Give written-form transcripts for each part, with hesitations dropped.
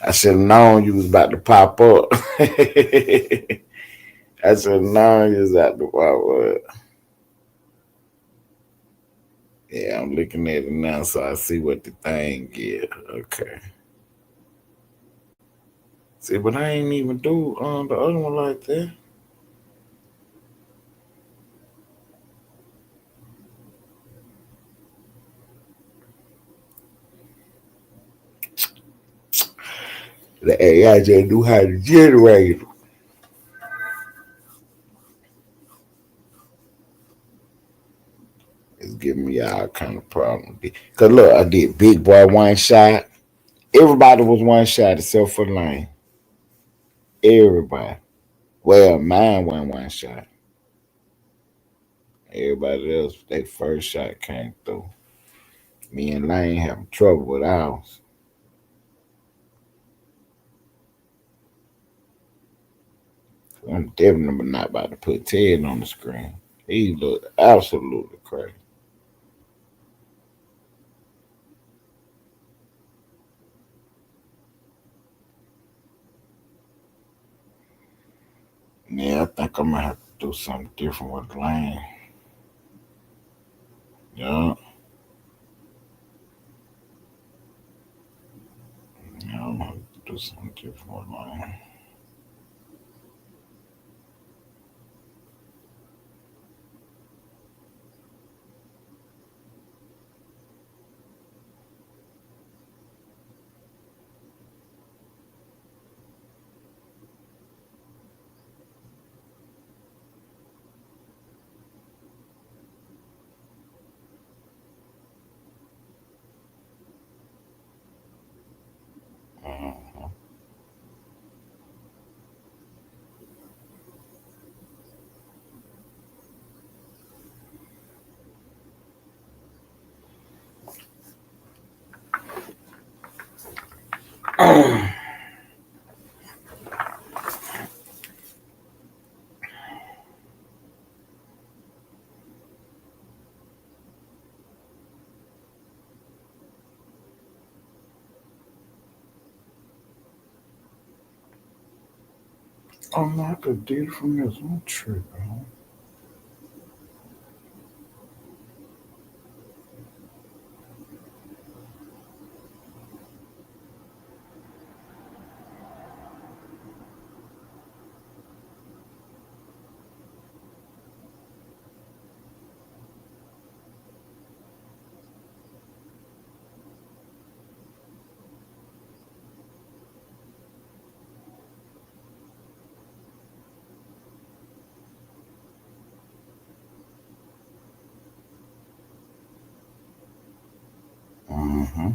I should have known you was about to pop up. I should have known you was about to pop up. Yeah, I'm looking at it now, so I see what the thing is. Okay. See, but I ain't even do the other one like that. The AI just knew how to generate it. It's giving me all kind of problems. Cause look, I did Big Boy one shot. Everybody was one shot except for Lane. Everybody. Well, mine went one shot. Everybody else, they first shot came through. Me and Lane having trouble with ours. I'm definitely not about to put Ted on the screen. He looked absolutely crazy. Yeah, I think I'm gonna have to do something different with Lane. Yeah, yeah, I'm gonna have to do something different with Lane. Uh-huh. Oh no, I could do it from this one trip, man. Mm-hmm.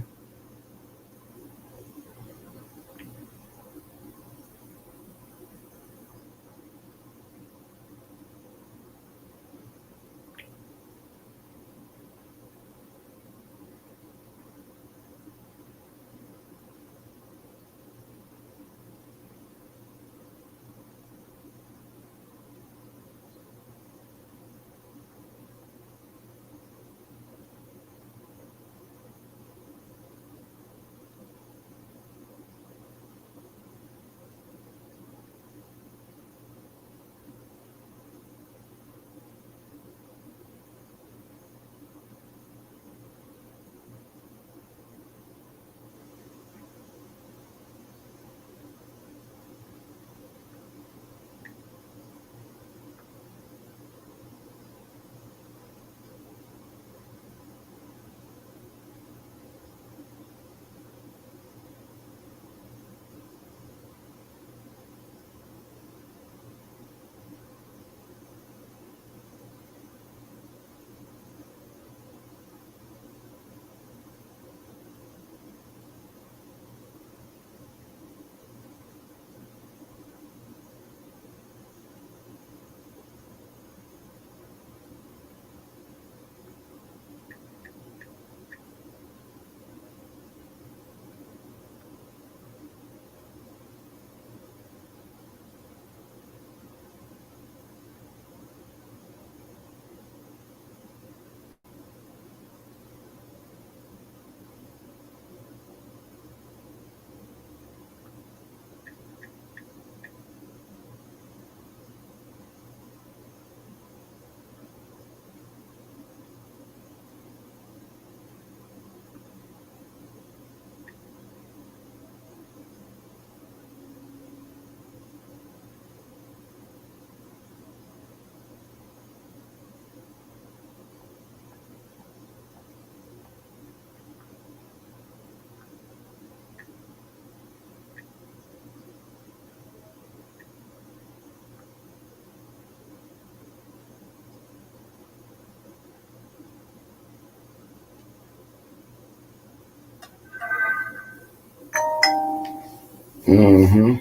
Mm-hmm.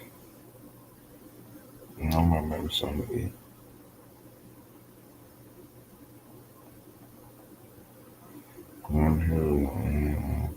I'm gonna remember something to eat. Mm-hmm.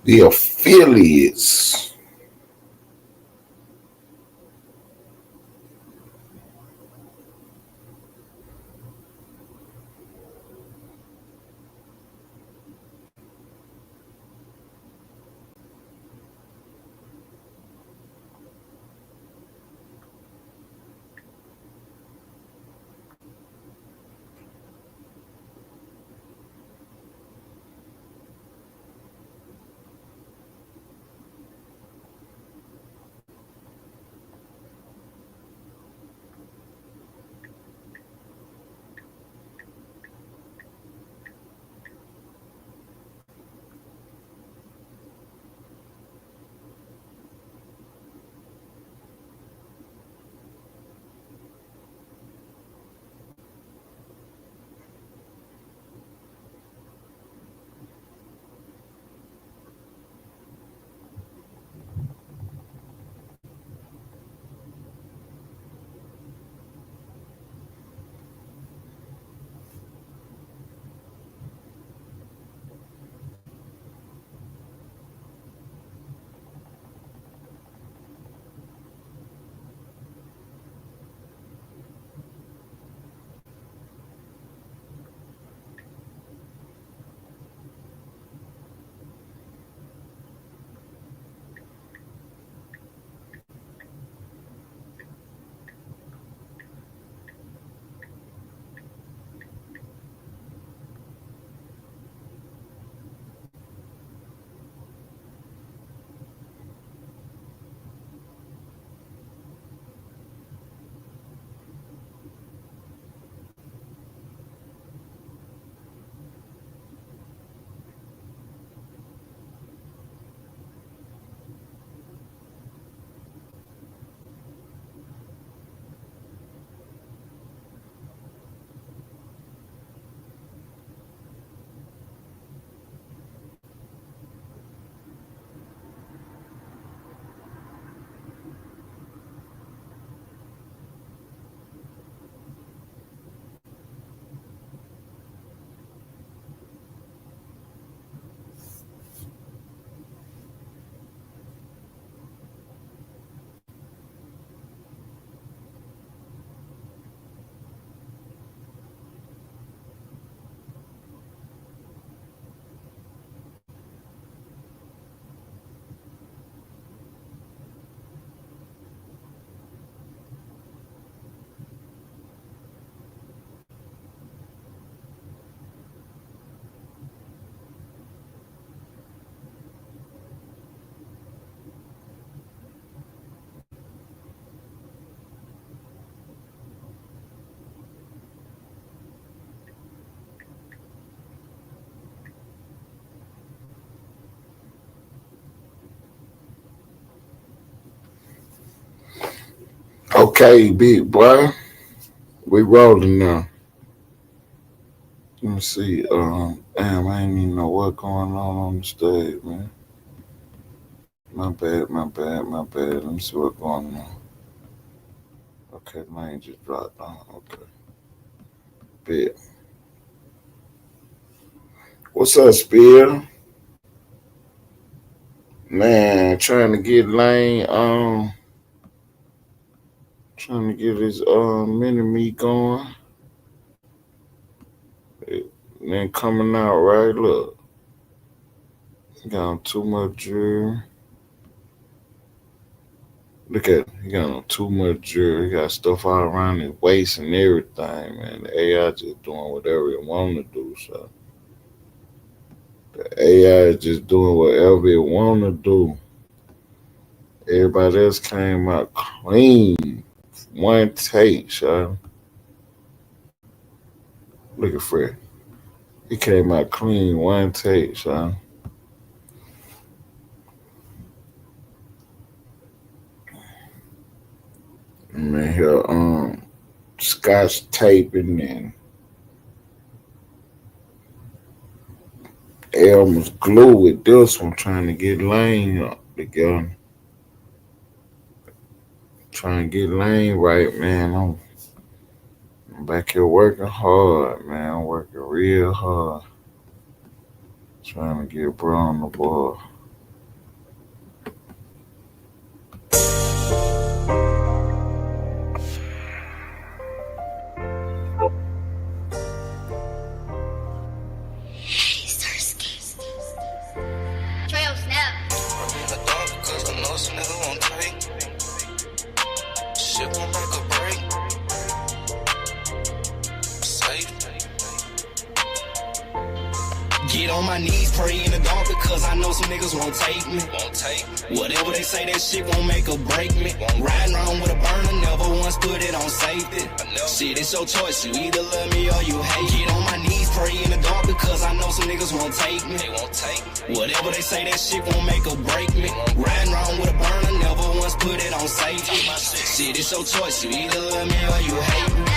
The affiliates. Okay, big boy. We rolling now. Let me see. Damn, I ain't even know what going on the stage, man. My bad, my bad, my bad. Let me see what's going on. Okay, mine just dropped down. Okay, bit. What's up, Spear? Man, trying to get Lane. Trying to get his mini me going. It, then coming out right. Look, he got on too much jewelry. Look at him. He got on too much jewelry. He got stuff all around his waist and everything, man. The AI just doing whatever it want to do, so. The AI is just doing whatever it want to do. Everybody else came out clean. One take, so. Look at Fred. He came out clean one take, so. Man, here, scotch taping and Elmer's glue with this one, trying to get Lane up together. Trying to get Lane right, man. I'm back here working hard, man. I'm working real hard. Trying to get bro on the board. Get on my knees, pray in the dark because I know some niggas won't take me. Whatever they say, that shit won't make or break me. Riding around with a burner, never once put it on safety. Shit, it's your choice, you either love me or you hate. Get on my knees, pray in the dark because I know some niggas won't take me. Whatever they say, that shit won't make or break me. Riding around with a burner, never once put it on safety. Shit, it's your choice, you either love me or you hate me.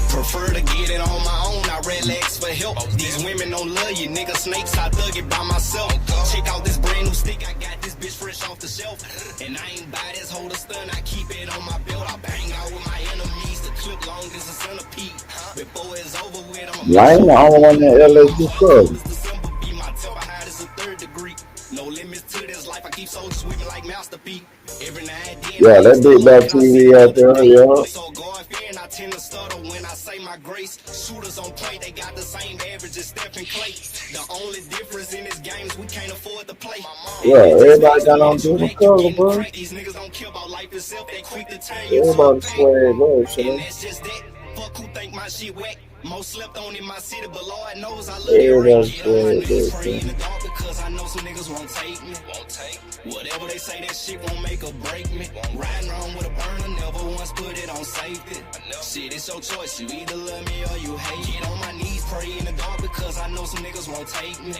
Prefer to get it on my own, I relax for help. These women don't love you, nigga snakes, I thug it by myself. Check out this brand new stick, I got this bitch fresh off the shelf. And I ain't buy this holder stun, I keep it on my belt. I bang out with my enemies, the clip long as a centipede. Before it's over with, I'm I ain't the only one in LSU club. December be my temper high as a third degree. No limits to this life, I keep soul sweeping like Master P. Every now and then, yeah, that big back TV out there, yeah. So God fearing, I tend to stutter when I say my grace. Shooters on play, they got the same average as Stephen Clay. The only difference in this game is we can't afford to play. Yeah, everybody got on different color, bro. These niggas don't care about life itself, they quick to turn you Everybody to a swear pain. that, And that's just that. Fuck who think my shit whack. Most slept on in my city, but Lord knows I love it. Get on my knees, pray in the dark because I know some niggas won't take me. Whatever they say, that shit won't make or break me. Riding around with a burner, never once put it on safety. Shit, it's your choice, you either love me or you hate. Get on my knees, pray in the dark because I know some niggas won't take me.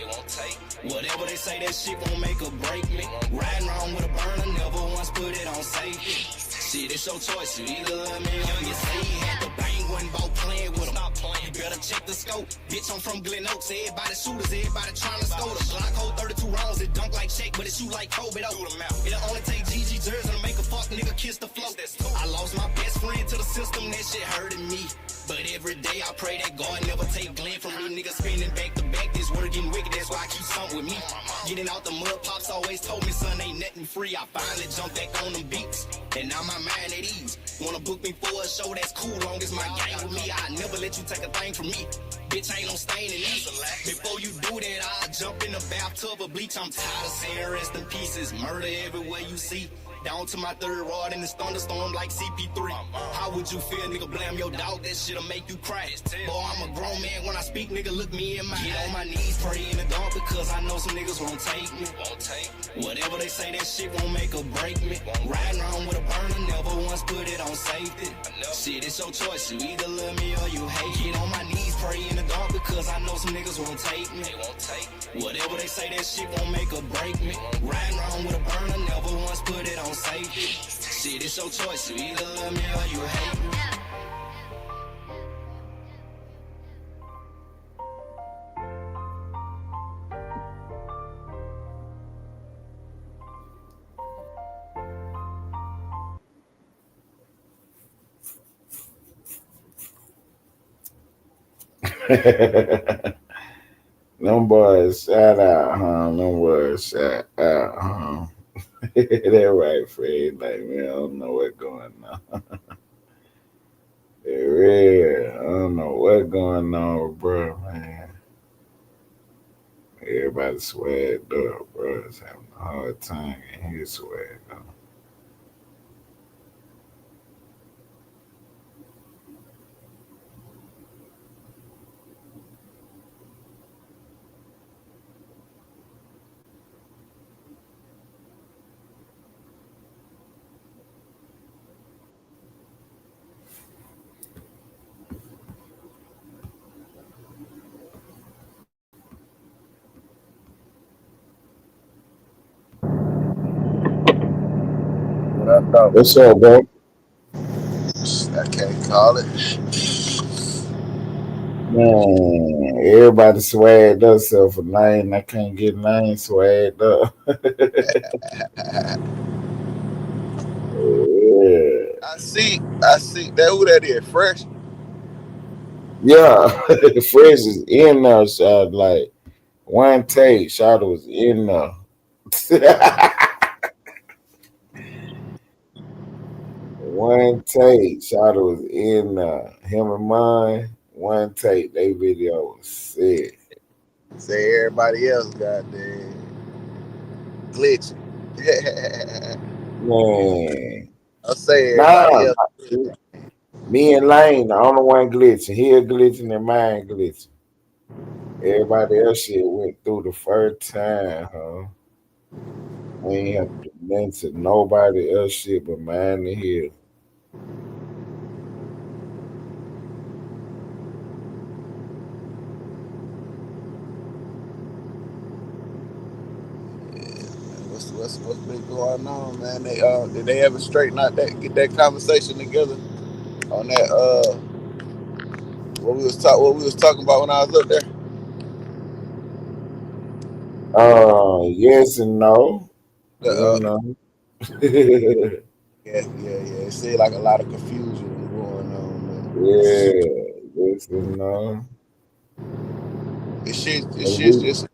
Whatever they say, that shit won't make or break me. Riding around with a burner, never once put it on safety. Shit, it's your choice, you either love me or you say you had to bang one ball playing with them. You better check the scope. Bitch, I'm from Glen Oaks, everybody shooters, everybody trying to score. The Glock hold 32 rounds, it dunk like Shaq, but it shoot like Kobe though. It'll only take GG jersey to make a fuck nigga kiss the flow. I lost my best friend to the system, that shit hurting me. But every day I pray that God never take Glenn from me. Niggas spinning back to back, this word getting wicked, that's why I keep something with me. Getting out the mud, pops always told me, son, ain't nothing free. I finally jumped back on them beats, and now my mind at ease. Wanna book me for a show, that's cool, long as my gang with me. I never let you take a thing from me. Bitch, ain't no stain in these. Before you do that, I'll jump in the bathtub of bleach. I'm tired of saying rest in pieces, murder everywhere you see. Down to my third rod in this thunderstorm like CP3. How would you feel, nigga? Blame your dog, that shit'll make you cry. Boy, I'm a grown man, when I speak, nigga, look me in my eye. Get on my knees, pray in the dark because I know some niggas won't take me. Whatever they say, that shit won't make or break me. Riding around with a burner, never once put it on safety. Shit, it's your choice, you either love me or you hate. Get on my knees, pray in the dark because I know some niggas won't take me. Whatever they say, that shit won't make or break me. Riding around with a burner, never once put it on safety. Shit, it's your choice. You either love me or you hate me. Them boys, shout out, huh? Them boys, shout out, huh? That right, Fred. Like, man, I don't know what's going on. Yeah, I don't know what's going on, bro, man. Everybody sweat up, bro. It's having a hard time getting his sweat up. What up, though? What's up, bro? I can't call it. Man, everybody swagged up except for Lane. I can't get Lane swagged up. Yeah. I see. That who that is? Fresh. Yeah, Fresh is in there, shot like one take, shot was in there. One take, shot was in there. Him and mine, one take, they video was sick. Say everybody else got there glitching. Man, I'll say everybody nah, else. me and Lane, the only one glitching. He glitching and mine glitching. Everybody else shit went through the first time, huh? I ain't have to do nothing to nobody else shit but mine and his. What's been going on, man? They did they ever straighten out that get that conversation together on that what we was talking about when I was up there? Yes and no, The, you uh, know. yeah. It seemed like a lot of confusion going on, man. Yeah, yes and no. This And shit's we, just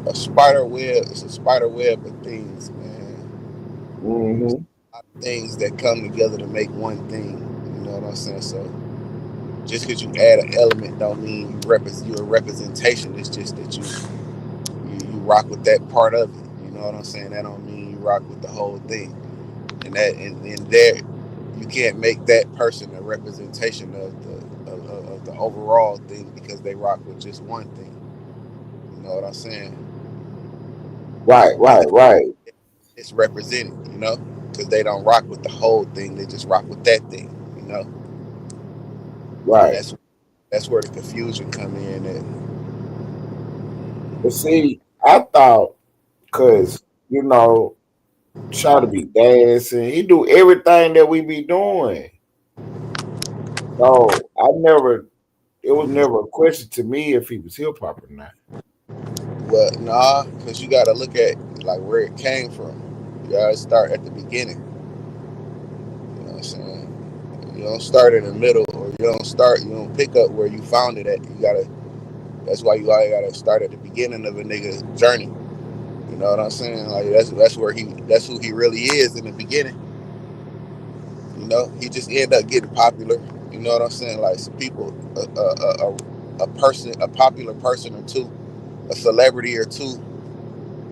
a spider web. It's a spider web of things, man. mm-hmm. Things that come together to make one thing. You know what I'm saying? So just because you add an element, don't mean you're a representation. It's just that you rock with that part of it. You know what I'm saying? That don't mean you rock with the whole thing. And there, you can't make that person a representation of the overall thing because they rock with just one thing. You know what I'm saying? Right, Because right, right, it's represented, you know, because they don't rock with the whole thing; they just rock with that thing, you know. And right. that's where the confusion come in. At. But see, I thought, cause you know, try to be dancing. He do everything that we be doing. So I never. It was never a question to me if he was hip hop or not. Well, nah, because you got to look at like where it came from. You got to start at the beginning. You know what I'm saying? You don't start in the middle, or you don't pick up where you found it at. You gotta. That's why you always gotta start at the beginning of a nigga's journey. You know what I'm saying? Like that's who he really is in the beginning. You know, he just ended up getting popular. You know what I'm saying? Like some people, a person, a popular person or two, a celebrity or two,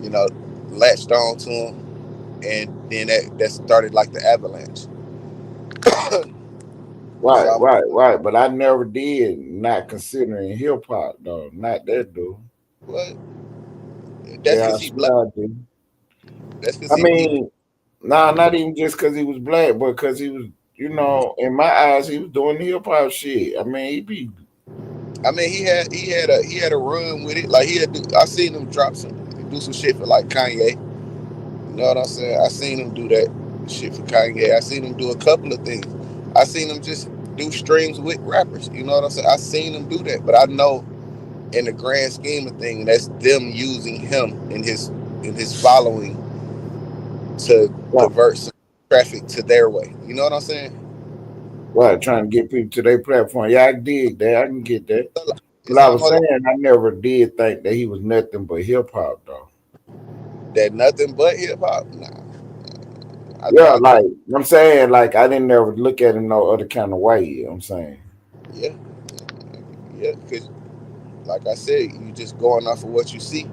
you know, latched on to him, and then that started like the avalanche. So Right, I'm right, right. But I never did not considering hip hop though. Not that dude. what? That's Yeah, I because he black. swear I do. That's because I he. mean, nah, not even just because he was black, but because he was, you know, in my eyes, he was doing hip hop shit. I mean, he be I mean, he had a run with it. Like I seen him do some shit for like Kanye. You know what I'm saying? I seen him do that shit for Kanye. I seen him do a couple of things. I seen him just do streams with rappers. You know what I'm saying? I seen him do that, but I know in the grand scheme of things, that's them using him in his following to Right. divert some traffic to their way. You know what I'm saying? Right. Trying to get people to their platform. Yeah, I dig that. I can get that. But It's I was almost saying I never did think that he was nothing but hip hop though. like that nothing but hip hop. Nah, I Yeah, thought, like I'm saying, like I didn't ever look at him no other kind of way. You know what I'm saying? yeah, yeah, because like I said, you just going off of what you see,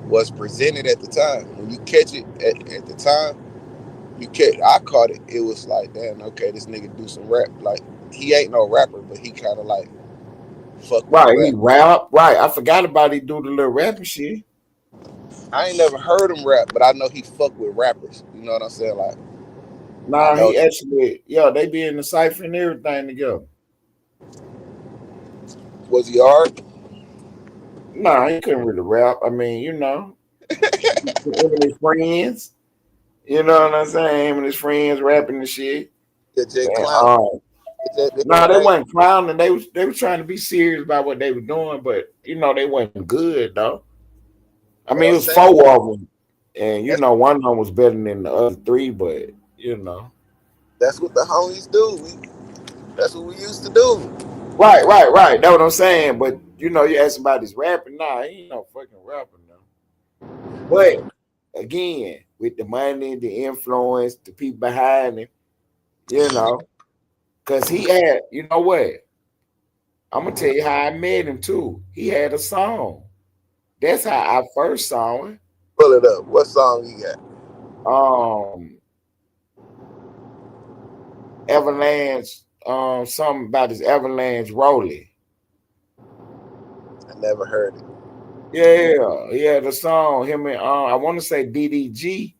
what's presented at the time. When you catch it at the time, I caught it. It was like, damn, okay, this nigga do some rap. Like he ain't no rapper, but he kind of like fuck with the Right, he rap. rap. Right, I forgot about he do the little rapping shit. I ain't never heard him rap, but I know he fuck with rappers. You know what I'm saying? Like I Nah, know he actually, yeah, they be in the cipher and everything together. was he hard? Nah, he couldn't really rap. I mean, him and his friends. You know what I'm saying? Him and his friends rapping and shit. Yeah, Jay And, Clown. nah, His they name. wasn't clowning. They was trying to be serious about what they were doing, but they wasn't good though. I But mean, it I'm was saying four of them, and that's one of them was better than the other three, but you know. that's what the homies do. That's what we used to do. Right, right, right. That's what I'm saying. But you ask about his rapping, nah, he ain't no fucking rapper now. But again, with the money, the influence, the people behind him, you know, because he had, you know what? I'm gonna tell you how I met him too. He had a song. That's how I first saw him. Pull it up. What song you got? Um, Avalanche, something about his Avalanche Rolling. I never heard it. Yeah, he had a song. Him and I want to say DDG,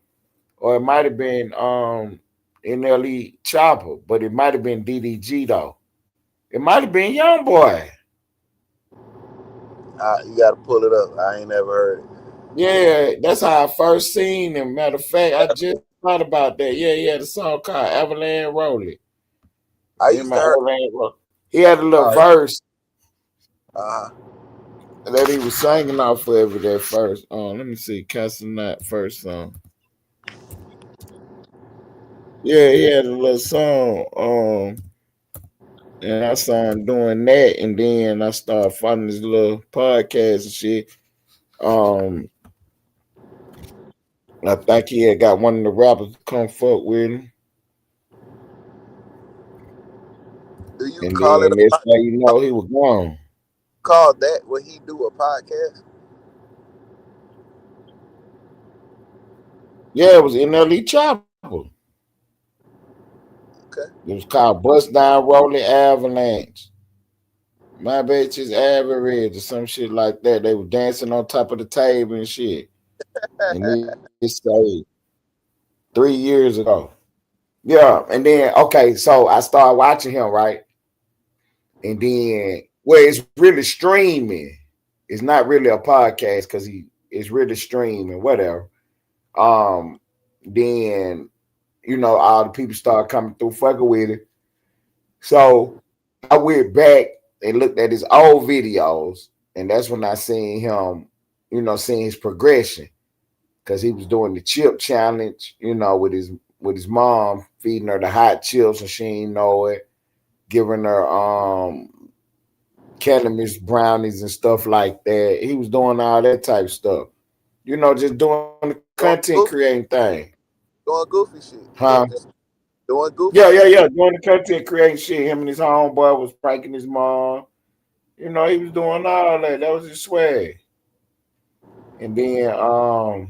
or it might have been NLE Chopper, but it might have been DDG though. It might have been Young Boy. You got to pull it up. I ain't never heard it. Yeah, that's how I first seen him. Matter of fact, I just thought about that. Yeah, he had a song called Avalanche Rolling. I In used my to hear. Avalanche Rolling. He had a little Uh, verse uh, that he was singing off of it at first. Let me see, Casanat first song. Yeah, he had a little song. And I saw him doing that, and then I started following his little podcast and shit. Um, I think he had got one of the rappers to come fuck with him, do you and call it then a that's how he was gone. call that what he do a podcast? Yeah, it was NLE Chopper. Okay. It was called Bust Down Rolling Avalanche. My bitch is average or some shit like that. They were dancing on top of the table and shit. And this say 3 years ago. Yeah, and then okay, so I started watching him, right? And then it's really streaming. It's not really a podcast because it's really streaming, whatever. Um, then all the people start coming through fucking with it. So I went back and looked at his old videos, and that's when I seen him, seeing his progression. Because he was doing the chip challenge, with his mom, feeding her the hot chips and she ain't know it, giving her cannabis brownies and stuff like that. He was doing all that type of stuff. Just doing the content Doing creating goofy, thing. doing goofy shit. Huh? Just doing goofy Yeah, yeah, shit. yeah. Doing the content creating shit. Him and his homeboy was pranking his mom. He was doing all that. That was his swag. And then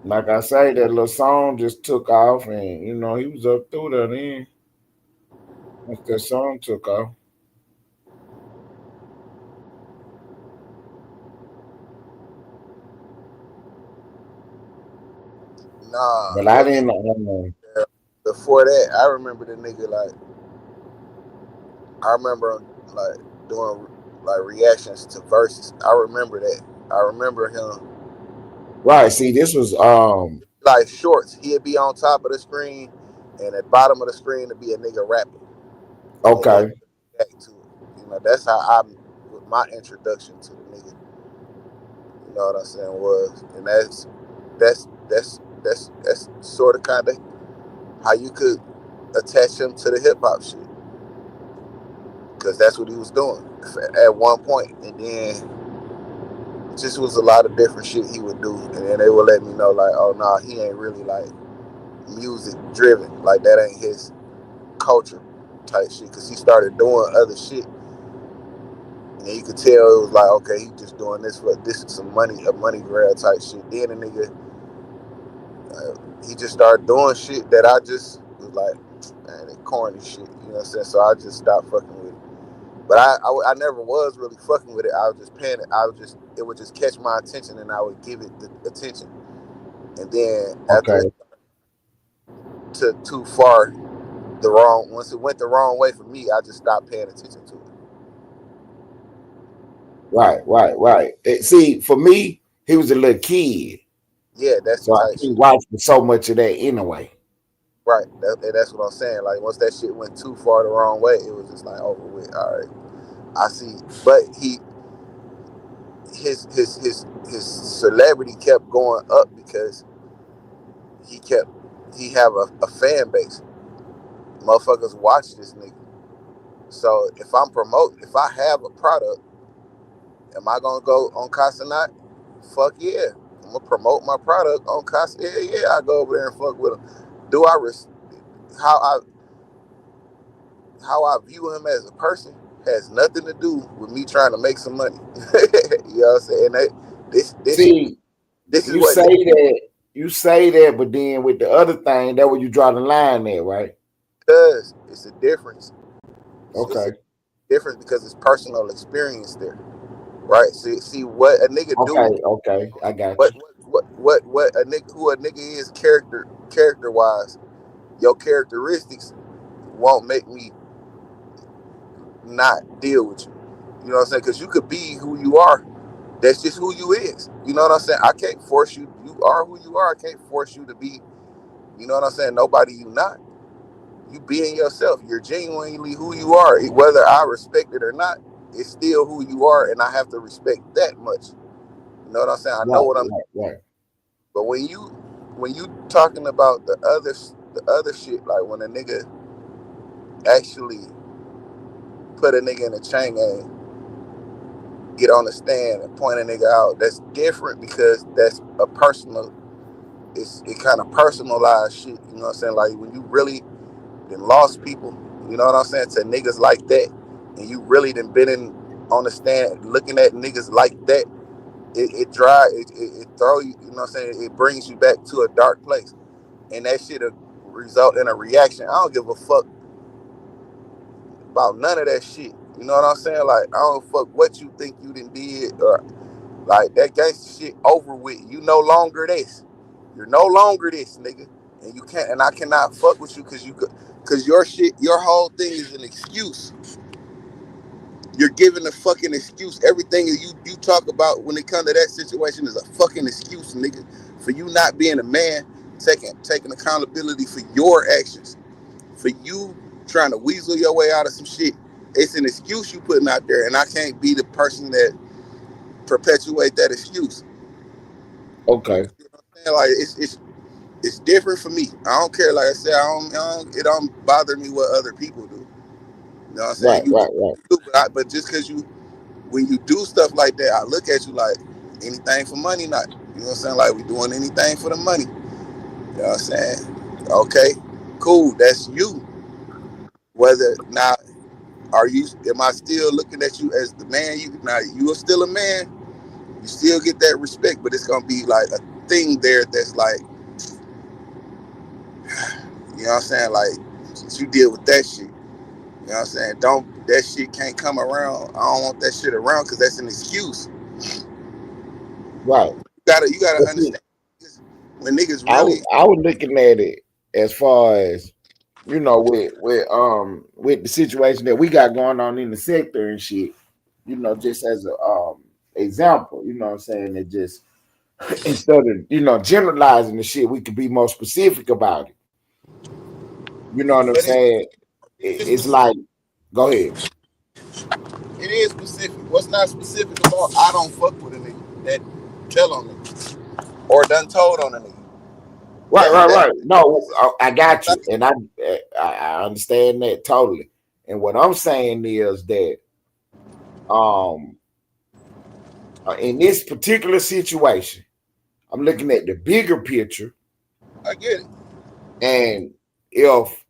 like I say, that little song just took off and he was up through that then. Once that song took off. Nah, But I that didn't nigga. Before that, I remember the nigga like. I remember like doing like reactions to verses. I remember that. I remember him Right. See, this was Like shorts, he'd be on top of the screen, and at bottom of the screen to be a nigga rapping, and then okay. back to it. You know, that's how I, with my introduction to the nigga. You know what I'm saying? Was, and that's sort of kind of how you could attach him to the hip hop shit, because that's what he was doing at one point, and then just was a lot of different shit he would do, and then they would let me know like, oh nah, he ain't really like music driven, like that ain't his culture type shit, because he started doing other shit, and you could tell it was like, okay, he just doing this for this is some money, a money grab type shit. Then the nigga, he just started doing shit that I just was like, man, it corny shit, you know what I'm saying? So I just stopped fucking with it. But I never was really fucking with it. I was just paying it. It would just catch my attention, and I would give it the attention. And then after Okay. it took too far once it went the wrong way for me, I just stopped paying attention to it. Right. See, for me, he was a little kid, Yeah, that's the so I type ain't shit. watching so much of that anyway. Right. That's what I'm saying. Like once that shit went too far the wrong way, it was just like over with. All right, I see. But his celebrity kept going up because he kept he have a fan base. Motherfuckers watch this nigga. So if I have a product, am I gonna go on Casanat? Fuck yeah. I'm gonna promote my product on Casa. Yeah, I go over there and fuck with him. Do I how I how I view him as a person has nothing to do with me trying to make some money. You know what I'm saying? This See, this is you what say that, but then with the other thing, that where you draw the line there, right? does. It's a difference. It's a Okay. difference because it's personal experience there, right? See what a nigga do. Okay. I got What you. what a nigga who a nigga is character wise. Your characteristics won't make me not deal with you. You know what I'm saying? Because you could be who you are. That's just who you is. You know what I'm saying? I can't force you. You are who you are. I can't force you to be. You know what I'm saying? Nobody you not. You being yourself. You're genuinely who you are. Whether I respect it or not, it's still who you are, and I have to respect that much. You know what I'm saying? I know what I'm. Right. But when you talking about the other shit, like when a nigga actually put a nigga in a chain gang, get on the stand and point a nigga out, that's different because that's a personal. It kind of personalized shit. You know what I'm saying? Like when you really done lost people, you know what I'm saying, to niggas like that, and you really done been in on the stand looking at niggas like that, it throw you. You know what I'm saying? It brings you back to a dark place, and that shit will result in a reaction. I don't give a fuck about none of that shit. You know what I'm saying? Like I don't fuck what you think you done did, or like that gangster shit over with. You no longer this. You're no longer this, nigga. And you can't, and I cannot fuck with you because your shit, your whole thing is an excuse. You're giving a fucking excuse. Everything you talk about when it comes to that situation is a fucking excuse, nigga, for you not being a man, taking accountability for your actions, for you trying to weasel your way out of some shit. It's an excuse you putting out there, and I can't be the person that perpetuate that excuse. Okay. Like it's different for me. I don't care. Like I said, it don't bother me what other people do. You know what I'm saying? You Right. do, but just because when you do stuff like that, I look at you like anything for money, not. You know what I'm saying? Like we doing anything for the money. You know what I'm saying? Okay, cool. That's you. Whether now are you? Am I still looking at you as the man? You are still a man. You still get that respect, but it's gonna be like a thing there that's like, you know what I'm saying? Like since you deal with that shit. You know what I'm saying? Don't that shit can't come around. I don't want that shit around because that's an excuse. Right. You gotta But see, understand when niggas really I was looking at it as far as with the situation that we got going on in the sector and shit, just as a example, you know what I'm saying, that just instead of generalizing the shit, we could be more specific about it. You know what I'm But saying? it's It's specific. like, go ahead. It is specific. What's not specific about I don't fuck with a nigga that tell on me or done told on a nigga. Right, That's right, that. right. No, I got you, and I understand that totally. And what I'm saying is that um in this particular situation, I'm looking at the bigger picture, I get it. and if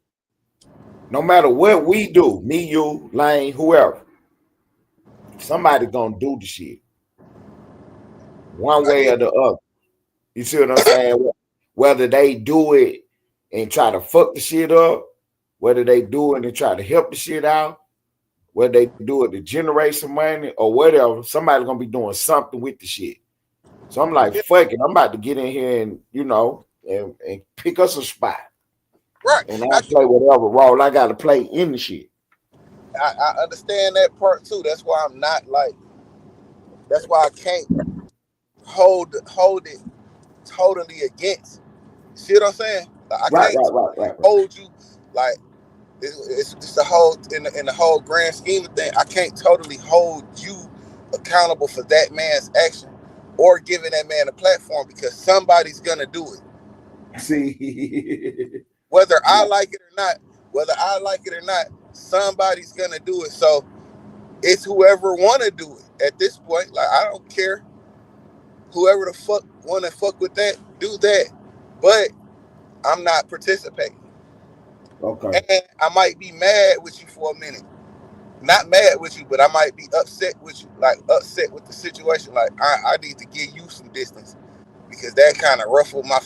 no matter what we do, me, you, Lane, whoever, somebody gonna do the shit one I way get or it. the other. You see what I'm saying? Whether they do it and try to fuck the shit up, whether they do it and try to help the shit out, whether they do it to generate some money or whatever, somebody's gonna be doing something with the shit. So I'm like, Yeah, fuck it, I'm about to get in here and and pick us a spot. right. And I'll play whatever role I gotta play in the shit. I understand that part too. That's why I'm not like. That's why I can't hold it totally against. See what I'm saying? Like, I Right, can't right, right, right, right. hold you like it's the whole in the whole grand scheme of things. I can't totally hold you accountable for that man's action or giving that man a platform because somebody's gonna do it. See, Whether I like it or not, whether I like it or not, somebody's gonna do it. So it's whoever wanna do it at this point. Like I don't care. Whoever the fuck wanna fuck with that, do that. But I'm not participating. okay, And I might be mad with you for a minute. Not mad with you, but I might be upset with you, like upset with the situation. Like I need to give you some distance because that kind of ruffled my,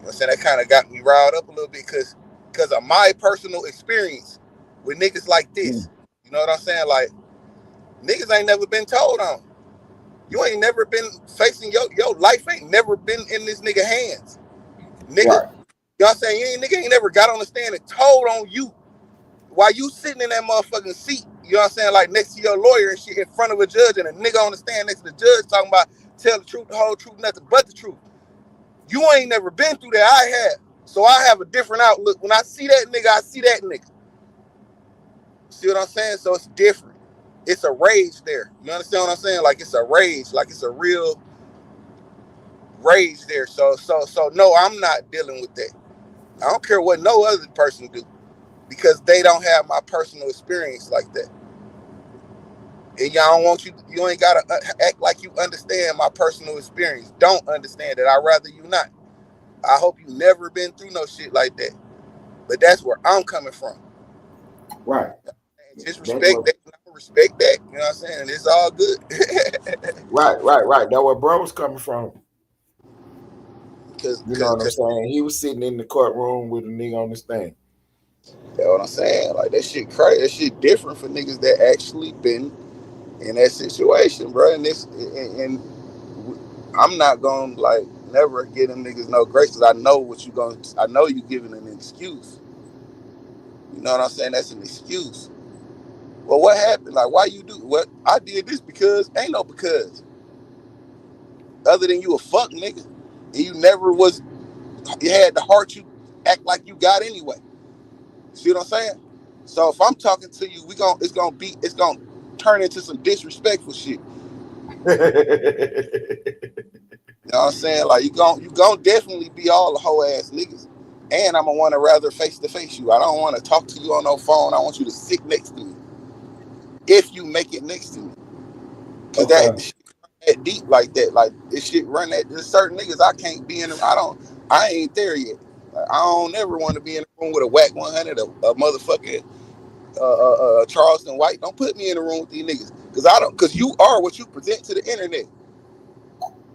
I'm saying that kind of got me riled up a little bit because of my personal experience with niggas like mm, this. You know what I'm saying? Like niggas ain't never been told on. You ain't never been facing your life ain't never been in this nigga hands, nigga. right. You know what I'm saying? Nigga ain't never got on the stand and told on you while you sitting in that motherfucking seat. You know what I'm saying? Like next to your lawyer and shit in front of a judge and a nigga on the stand next to the judge talking about tell the truth, the whole truth, nothing but the truth. You ain't never been through that. I have. So I have a different outlook. When I see that nigga, I see that nigga. See what I'm saying? So it's different. It's a rage there. You understand what I'm saying? Like it's a rage. Like it's a real rage there. So no, I'm not dealing with that. I don't care what no other person do because they don't have my personal experience like that. And y'all don't want you. You ain't gotta act like you understand my personal experience. Don't understand it. I'd rather you not. I hope you never been through no shit like that. But that's where I'm coming from. Right. And just That's respect what. that. Respect that. You know what I'm saying? And it's all good. Right, right, right. That's where bro was coming from. Cause, You know cause, what I'm cause, saying? He was sitting in the courtroom with a nigga on the stand. you know what I'm saying? Like that shit crazy. That shit different for niggas that actually been in that situation, bro. And I'm not gonna like never give them niggas no grace because I know what you gonna. I know you giving an excuse. You know what I'm saying? That's an excuse. Well, what happened? Like, why you do what? I did this because ain't no because. Other than you a fuck nigga, and you never was. You had the heart you act like you got anyway. See what I'm saying? So if I'm talking to you, it's gonna turn into some disrespectful shit. You know what I'm saying? Like you gon' definitely be all the whole ass niggas. And I'm gonna wanna rather face to face you. I don't wanna talk to you on no phone. I want you to sit next to me. If you make it next to me. Cause Okay. that shit that deep like that. Like this shit run that there's certain niggas I can't be in them. I ain't there yet. Like, I don't ever want to be in a room with a whack 100, a motherfucking Charleston White. Don't put me in a room with these niggas. Cause you are what you present to the internet.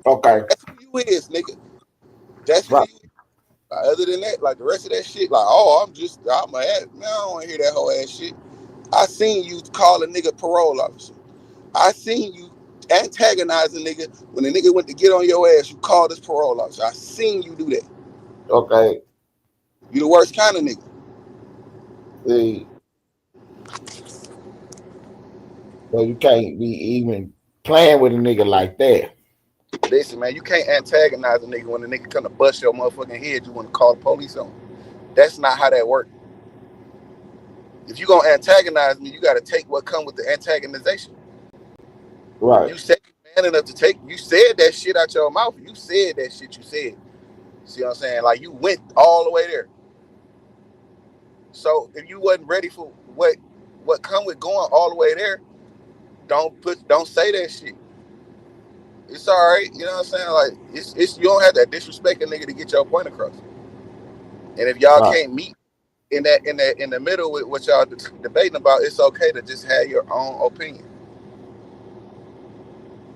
Okay. That's who you is, nigga. That's who Right. you other than that, like the rest of that shit, like, oh, I'm a ass. Man, I don't want to hear that whole ass shit. I seen you call a nigga parole officer. I seen you antagonize a nigga when the nigga went to get on your ass. You called his parole officer. I seen you do that. Okay. You the worst kind of nigga. See, so you can't be even playing with a nigga like that. Listen, man, you can't antagonize a nigga when the nigga come to bust your motherfucking head. You want to call the police on him. That's not how that works. If you gonna antagonize me, you got to take what come with the antagonization. Right. You said you man enough to take. You said that shit out your mouth. You said that shit. You said. See what I'm saying? Like you went all the way there. So if you wasn't ready for what come with going all the way there, don't say that shit. It's all right. You know what I'm saying? Like it's you don't have to disrespect a nigga to get your point across. And if y'all can't meet in the middle with what y'all debating about, it's okay to just have your own opinion.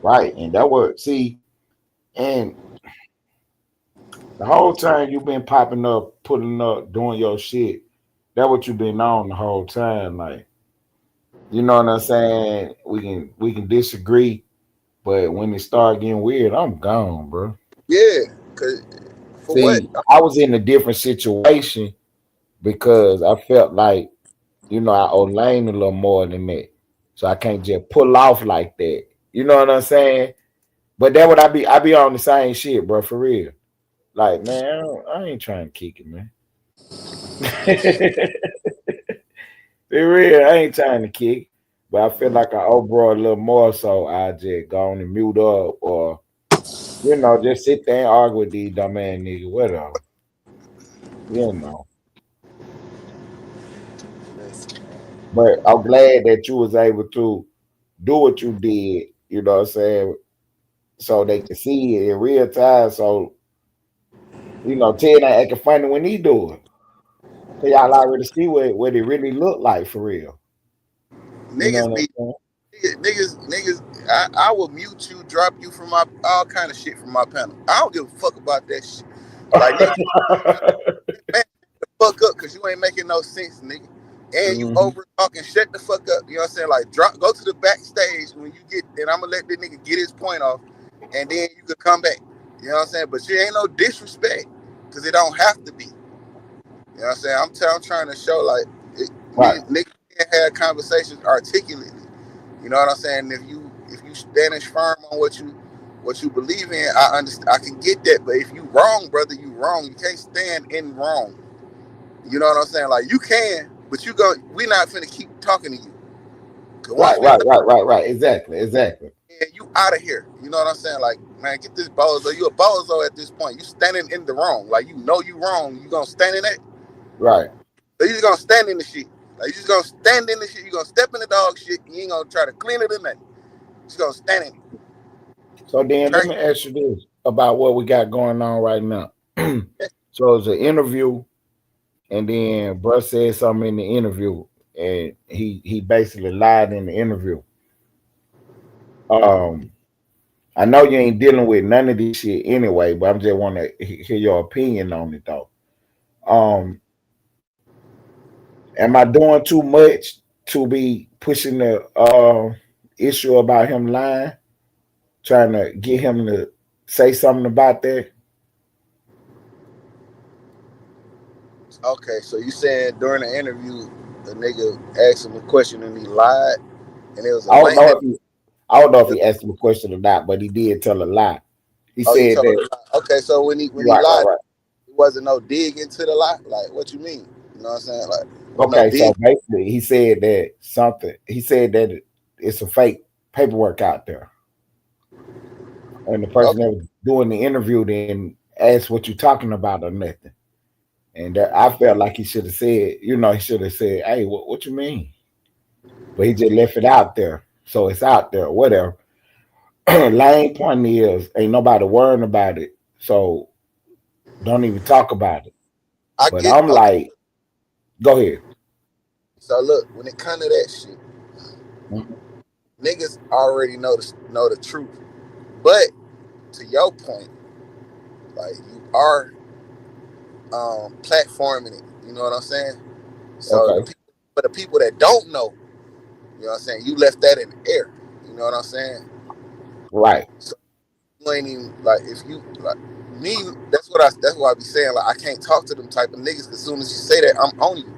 Right, and that would see, and the whole time you've been popping up, putting up, doing your shit. That what you've been on the whole time, like, you know what I'm saying? We can disagree, but when it start getting weird, I'm gone, bro. Yeah, cause for see, what? I was in a different situation because I felt like, you know, I owe Lane a little more than that, so I can't just pull off like that. You know what I'm saying? But that would I be on the same shit, bro, for real. Like, man, I ain't trying to kick it, man. For real, I ain't trying to kick. But I feel like I owe bro a little more, so I just go on and mute up or, you know, just sit there and argue with these dumb ass niggas, whatever. You know. But I'm glad that you was able to do what you did, you know what I'm saying, so they can see it in real time. So, you know, Ted ain't acting funny when he do it. Cause y'all already see what it really look like for real. You know what I'm saying? Niggas. I will mute you, drop you from my all kind of shit from my panel. I don't give a fuck about that shit. Like nigga, man, the fuck up, cause you ain't making no sense, nigga. And you over talking, shut the fuck up. You know what I'm saying? Like go to the backstage when you get, and I'm gonna let the nigga get his point off, and then you could come back. You know what I'm saying? But you ain't no disrespect, cause it don't have to be. You know what I'm saying? I'm trying to show like niggas can have conversations articulately. You know what I'm saying? If you stand firm on what you believe in, I understand. I can get that. But if you wrong, brother, you wrong. You can't stand in wrong. You know what I'm saying? Like you can, but we not finna keep talking to you. Right. Exactly. And you out of here. You know what I'm saying? Like, man, get this bozo. You a bozo at this point. You standing in the wrong. Like you know you wrong. You gonna stand in that? Right. So you just gonna stand in the shit. Like you just gonna stand in the shit. You gonna step in the dog shit. You ain't gonna try to clean it or nothing. You just gonna stand in it. So then let me ask you this about what we got going on right now. So it's an interview, and then Bruh said something in the interview, and he basically lied in the interview. I know you ain't dealing with none of this shit anyway, but I just want to hear your opinion on it though. Am I doing too much to be pushing the issue about him lying, trying to get him to say something about that? Okay, so you saying during the interview, the nigga asked him a question and he lied, and it was I don't know if he asked him a question or not, but he did tell a lie. He said that. Okay, so when he lied, it wasn't no dig into the lie. Like, what you mean? You know what I'm saying? Like, okay, so basically, he said that something. He said that it's a fake paperwork out there, and the person that was doing the interview then asked what you talking about or nothing. And I felt like he should have said, you know, he should have said, "Hey, what you mean?" But he just left it out there, so it's out there, whatever. Lane point is, ain't nobody worrying about it, so don't even talk about it. I'm like, go ahead. So look, when it comes to that shit, niggas already know the truth. But to your point, like you are platforming it. You know what I'm saying? So the people that don't know, you know what I'm saying, you left that in the air. You know what I'm saying? Right. So you ain't even like if you like me. That's why I be saying like I can't talk to them type of niggas. As soon as you say that, I'm on you.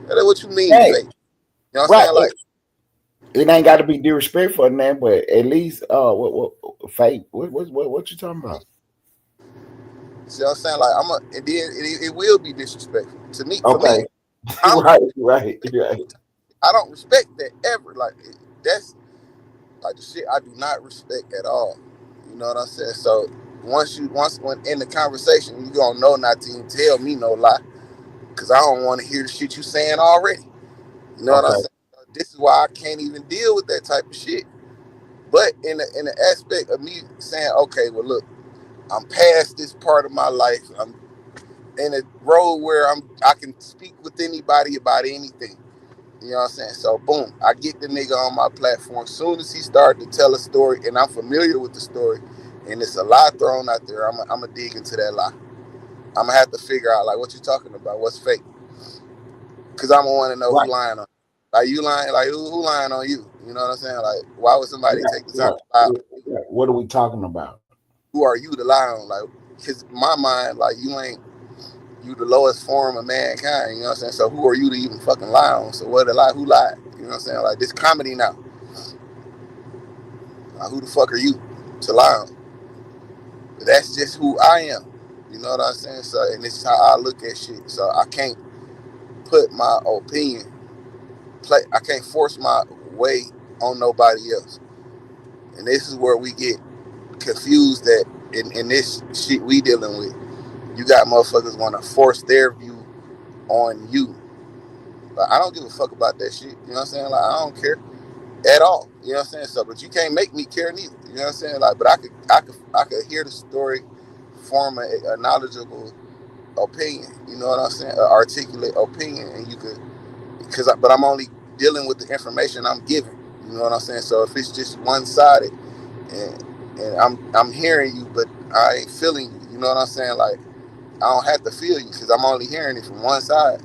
That's what you mean, fake. You know what I'm saying? Like It ain't got to be disrespectful or nothing, but at least what fake? What you talking about? See what I'm saying? Like and then it will be disrespectful to me. For me, Okay, I'm right. I don't respect that ever. Like that's like the shit I do not respect at all. You know what I'm saying? So when in the conversation, you gonna know not to even tell me no lie, cause I don't want to hear the shit you saying already. You know what I'm Okay, saying? This is why I can't even deal with that type of shit. But in the aspect of me saying, okay, well look, I'm past this part of my life. I'm in a road where I can speak with anybody about anything. You know what I'm saying? So boom, I get the nigga on my platform. Soon as he started to tell a story, and I'm familiar with the story, and it's a lie thrown out there, I'm gonna dig into that lie. I'm gonna have to figure out like what you talking about, what's fake, because I'm gonna want to know who right, lying on. Like you lying, like who lying on you? You know what I'm saying? Like why would somebody take the time to lie on you? What are we talking about? Who are you to lie on? Like, because my mind, like you the lowest form of mankind. You know what I'm saying? So who are you to even fucking lie on? So what the lie? Who lied? You know what I'm saying? Like this comedy now. Who the fuck are you to lie on? That's just who I am. You know what I'm saying? So, and this is how I look at shit. So I can't put my opinion, I can't force my way on nobody else. And this is where we get confused that in this shit we dealing with, you got motherfuckers want to force their view on you. Like, I don't give a fuck about that shit. You know what I'm saying? Like, I don't care at all. You know what I'm saying? So, but you can't make me care neither. You know what I'm saying? Like, but I could hear the story, form a knowledgeable opinion. You know what I'm saying? An articulate opinion, and you could but I'm only dealing with the information I'm given. You know what I'm saying? So if it's just one sided, and I'm hearing you, but I ain't feeling you. You know what I'm saying? Like I don't have to feel you because I'm only hearing it from one side.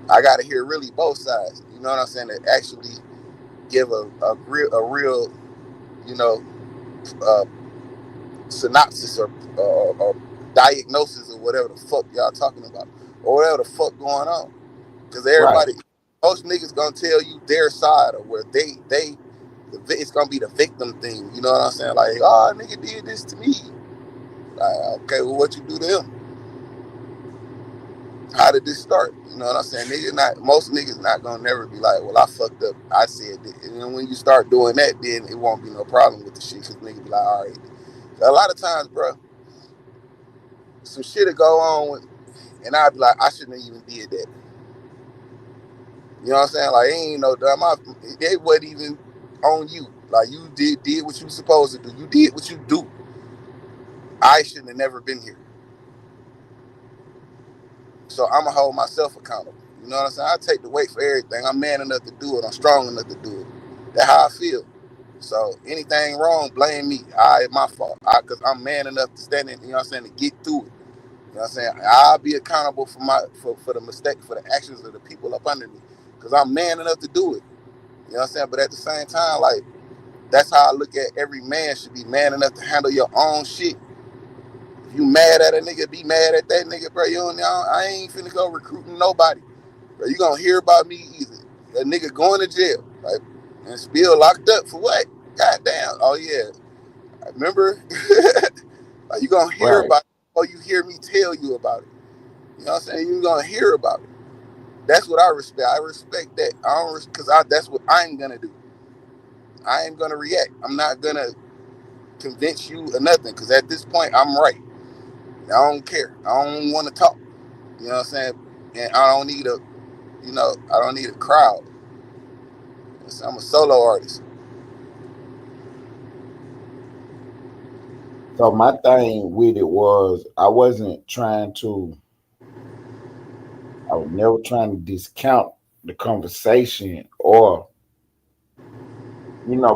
I got to hear really both sides. You know what I'm saying? To actually give a real you know uh, synopsis or diagnosis or whatever the fuck y'all talking about or whatever the fuck going on. Because Right, everybody, most niggas gonna tell you their side or where it's gonna be the victim thing. You know what I'm saying? Like, oh, nigga did this to me. Like, okay, well, what you do to him? How did this start? You know what I'm saying? Most niggas not gonna never be like, well, I fucked up. I said that. And then when you start doing that, then it won't be no problem with the shit. Cause niggas be like, all right. A lot of times, bro, some shit'll go on, and I'd be like, I shouldn't have even did that. You know what I'm saying? Like, ain't no dumb. It wasn't even on you. Like, you did what you were supposed to do. You did what you do. I shouldn't have never been here. So I'm going to hold myself accountable. You know what I'm saying? I take the weight for everything. I'm man enough to do it. I'm strong enough to do it. That's how I feel. So anything wrong, blame me. It's my fault. Because I'm man enough to stand in, you know what I'm saying, to get through it. You know what I'm saying? I'll be accountable for the mistake, for the actions of the people up under me. Because I'm man enough to do it. You know what I'm saying? But at the same time, like, that's how I look at every man should be man enough to handle your own shit. If you mad at a nigga, be mad at that nigga, bro. I ain't finna go recruiting nobody. Bro, you gonna hear about me either. That nigga going to jail. Like, and still locked up for what? Goddamn. Oh yeah. I remember? Like, you gonna hear right. about it or you hear me tell you about it. You know what I'm saying? You gonna hear about it. That's what I respect. I respect that. I don't because that's what I'm gonna do. I ain't gonna react. I'm not gonna convince you or nothing because at this point I'm right. I don't care. I don't want to talk. You know what I'm saying? And I don't need a crowd. I'm a solo artist. So my thing with it was I was never trying to discount the conversation or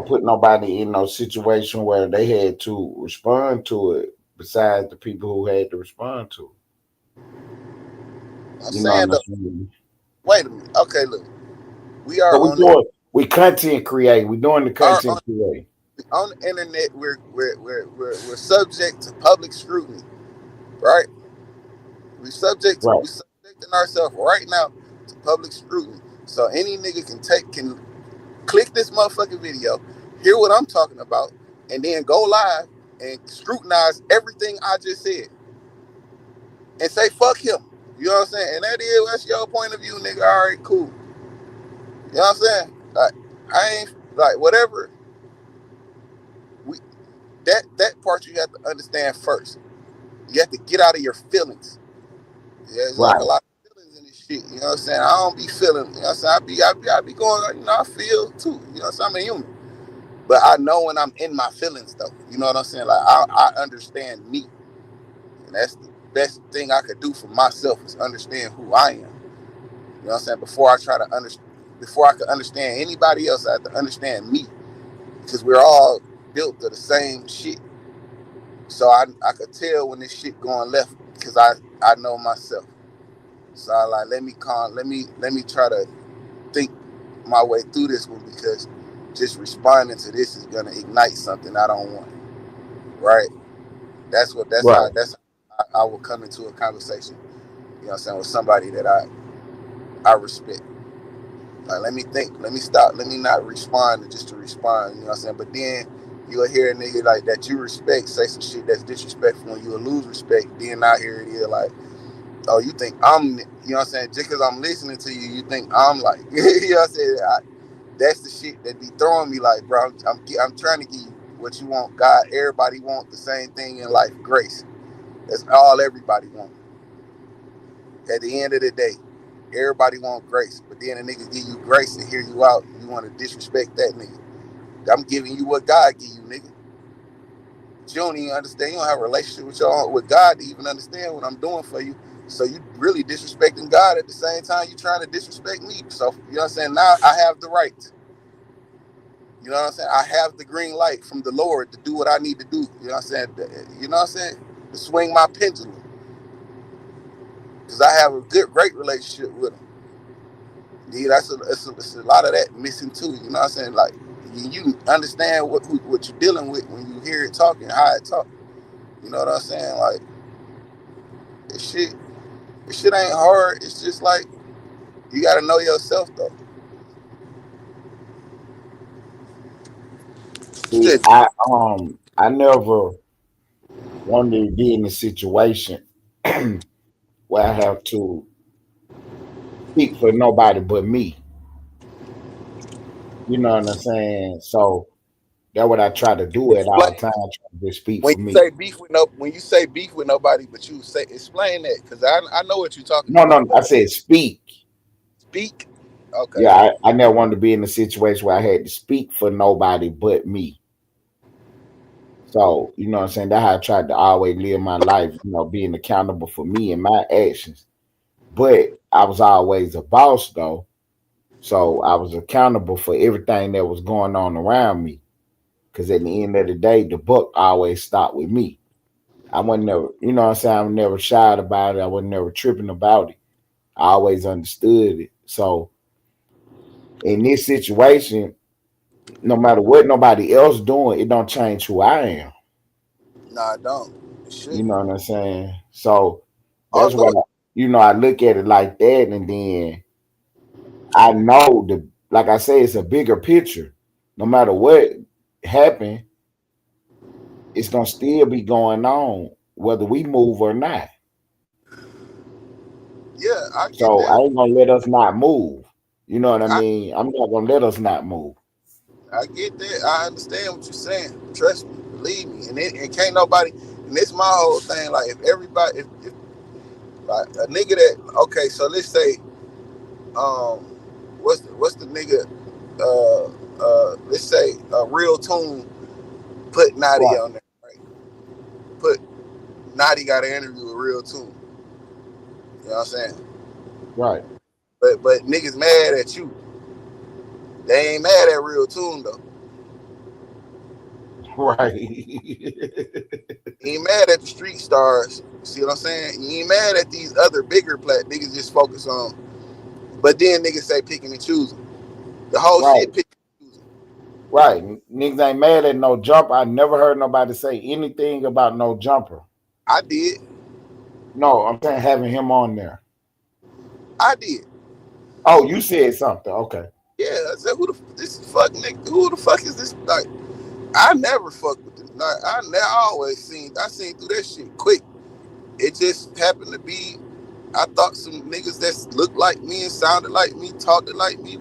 put nobody in no situation where they had to respond to it besides the people who had to respond to it. I'm You know saying what I'm though, saying? wait a minute. Okay, look, we are So we content create. We doing the are content create. on the internet. We're subject to public scrutiny, right? We Right. subjecting ourselves right now to public scrutiny. So any nigga can click this motherfucking video, hear what I'm talking about, and then go live and scrutinize everything I just said and say fuck him. You know what I'm saying? And that's your point of view, nigga. All right, cool. You know what I'm saying? Like, I ain't like whatever. We that part you have to understand first. You have to get out of your feelings. Yeah, it's like Right. a lot of feelings in this shit. You know what I'm saying? I don't be feeling. You know what I'm saying? I be going. You know, I feel too. You know what I'm saying? I'm a human. But I know when I'm in my feelings, though. You know what I'm saying? Like I understand me, and that's the best thing I could do for myself is understand who I am. You know what I'm saying? Before I could understand anybody else, I have to understand me, because we're all built of the same shit. So I could tell when this shit going left because I know myself. So I like let me try to think my way through this one, because just responding to this is gonna ignite something I don't want. Right? Right. That's how I will come into a conversation. You know what I'm saying, with somebody that I respect. Like let me think, let me stop, let me not respond just to respond. You know what I'm saying? But then you'll hear a nigga like that you respect say some shit that's disrespectful, and you'll lose respect. Then I hear it is like, oh, you think I'm, you know what I'm saying? Just because I'm listening to you, you think I'm like, you know what I'm saying? That's the shit that be throwing me like, bro, I'm trying to give you what you want. God, everybody want the same thing in life, grace. That's all everybody want. At the end of the day, everybody want grace. But then a nigga give you grace to hear you out. You want to disrespect that nigga. I'm giving you what God give you, nigga. But you don't even understand. You don't have a relationship with God to even understand what I'm doing for you. So you really disrespecting God at the same time you trying to disrespect me. So, you know what I'm saying? Now I have the right. You know what I'm saying? I have the green light from the Lord to do what I need to do. You know what I'm saying? You know what I'm saying? To swing my pendulum. Because I have a great relationship with him. Yeah, it's a lot of that missing too. You know what I'm saying? Like, you understand what you're dealing with when you hear it talking, how it talk. You know what I'm saying? Like, this shit ain't hard. It's just like, you gotta know yourself though. See, Shit. I never wanted to be in a situation where I have to speak for nobody but me. You know what I'm saying? So that's what I try to do at all Explain times, try to just speak when for you me. say when you say beef with nobody, but you say explain that, because I know what you're talking No, about, no, I but said speak. speak. Okay. Yeah, I never wanted to be in a situation where I had to speak for nobody but me. So, you know what I'm saying? That's how I tried to always live my life, being accountable for me and my actions. But I was always a boss though. So I was accountable for everything that was going on around me. Cause at the end of the day, the buck always stopped with me. I wasn't never, you know what I'm saying? I was never shy about it. I wasn't never tripping about it. I always understood it. So in this situation, no matter what nobody else doing, it don't change who I am. Nah, I don't. It You shouldn't. know what I'm saying? So that's why Although, I look at it like that, and then I know like I say, it's a bigger picture. No matter what happened, it's gonna still be going on, whether we move or not. yeah, I get So that. I ain't gonna let us not move. You know what I I mean? I'm not gonna let us not move. I get that. I understand what you're saying. Trust me, believe me. And can't nobody. And this my whole thing. Like, if everybody, if like a nigga that, okay, so let's say, um, what's the nigga? Let's say a Real Tune put Naughty Right, on there. Right? Put Naughty got an interview with Real Tune. You know what I'm saying? right, But niggas mad at you. They ain't mad at Real Tune though. right. You ain't mad at the street stars. See what I'm saying? You ain't mad at these other bigger plat niggas just focus on. But then niggas say picking and choosing. The whole Right. shit picking and choosing. Right. Niggas ain't mad at no jumper. I never heard nobody say anything about no jumper. I did. No, I'm saying having him on there. I did. Oh, you said something. Okay. Yeah, I said, this fuck nigga? Who the fuck is this? Like, I never fucked with this. Like, I seen through that shit quick. It just happened to be. I thought some niggas that looked like me and sounded like me, talked like me.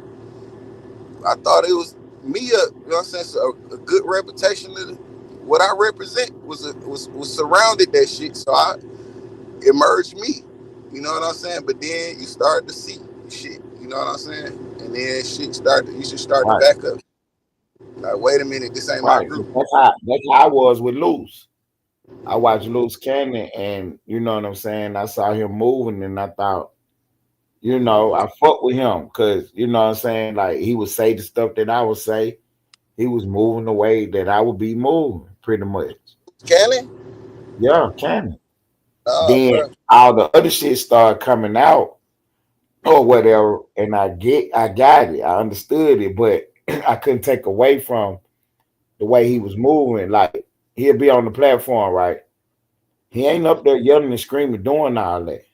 I thought it was me. You know what I'm saying? So a good reputation of what I represent was surrounded that shit. So I emerged me. You know what I'm saying? But then you start to see shit. You know what I'm saying? And then shit started. You should start to back up. Like, wait a minute, this ain't my group. That's how I was with Loose. I watched Loose Cannon, and you know what I'm saying. I saw him moving, and I thought, you know, I fuck with him because you know what I'm saying. Like he would say the stuff that I would say. He was moving the way that I would be moving, pretty much. Cannon? Yeah, Cannon. Oh, Then bro. all the other shit started coming out or whatever, and I got it. I understood it, but I couldn't take away from the way he was moving. Like he'll be on the platform, right? He ain't up there yelling and screaming, doing all that.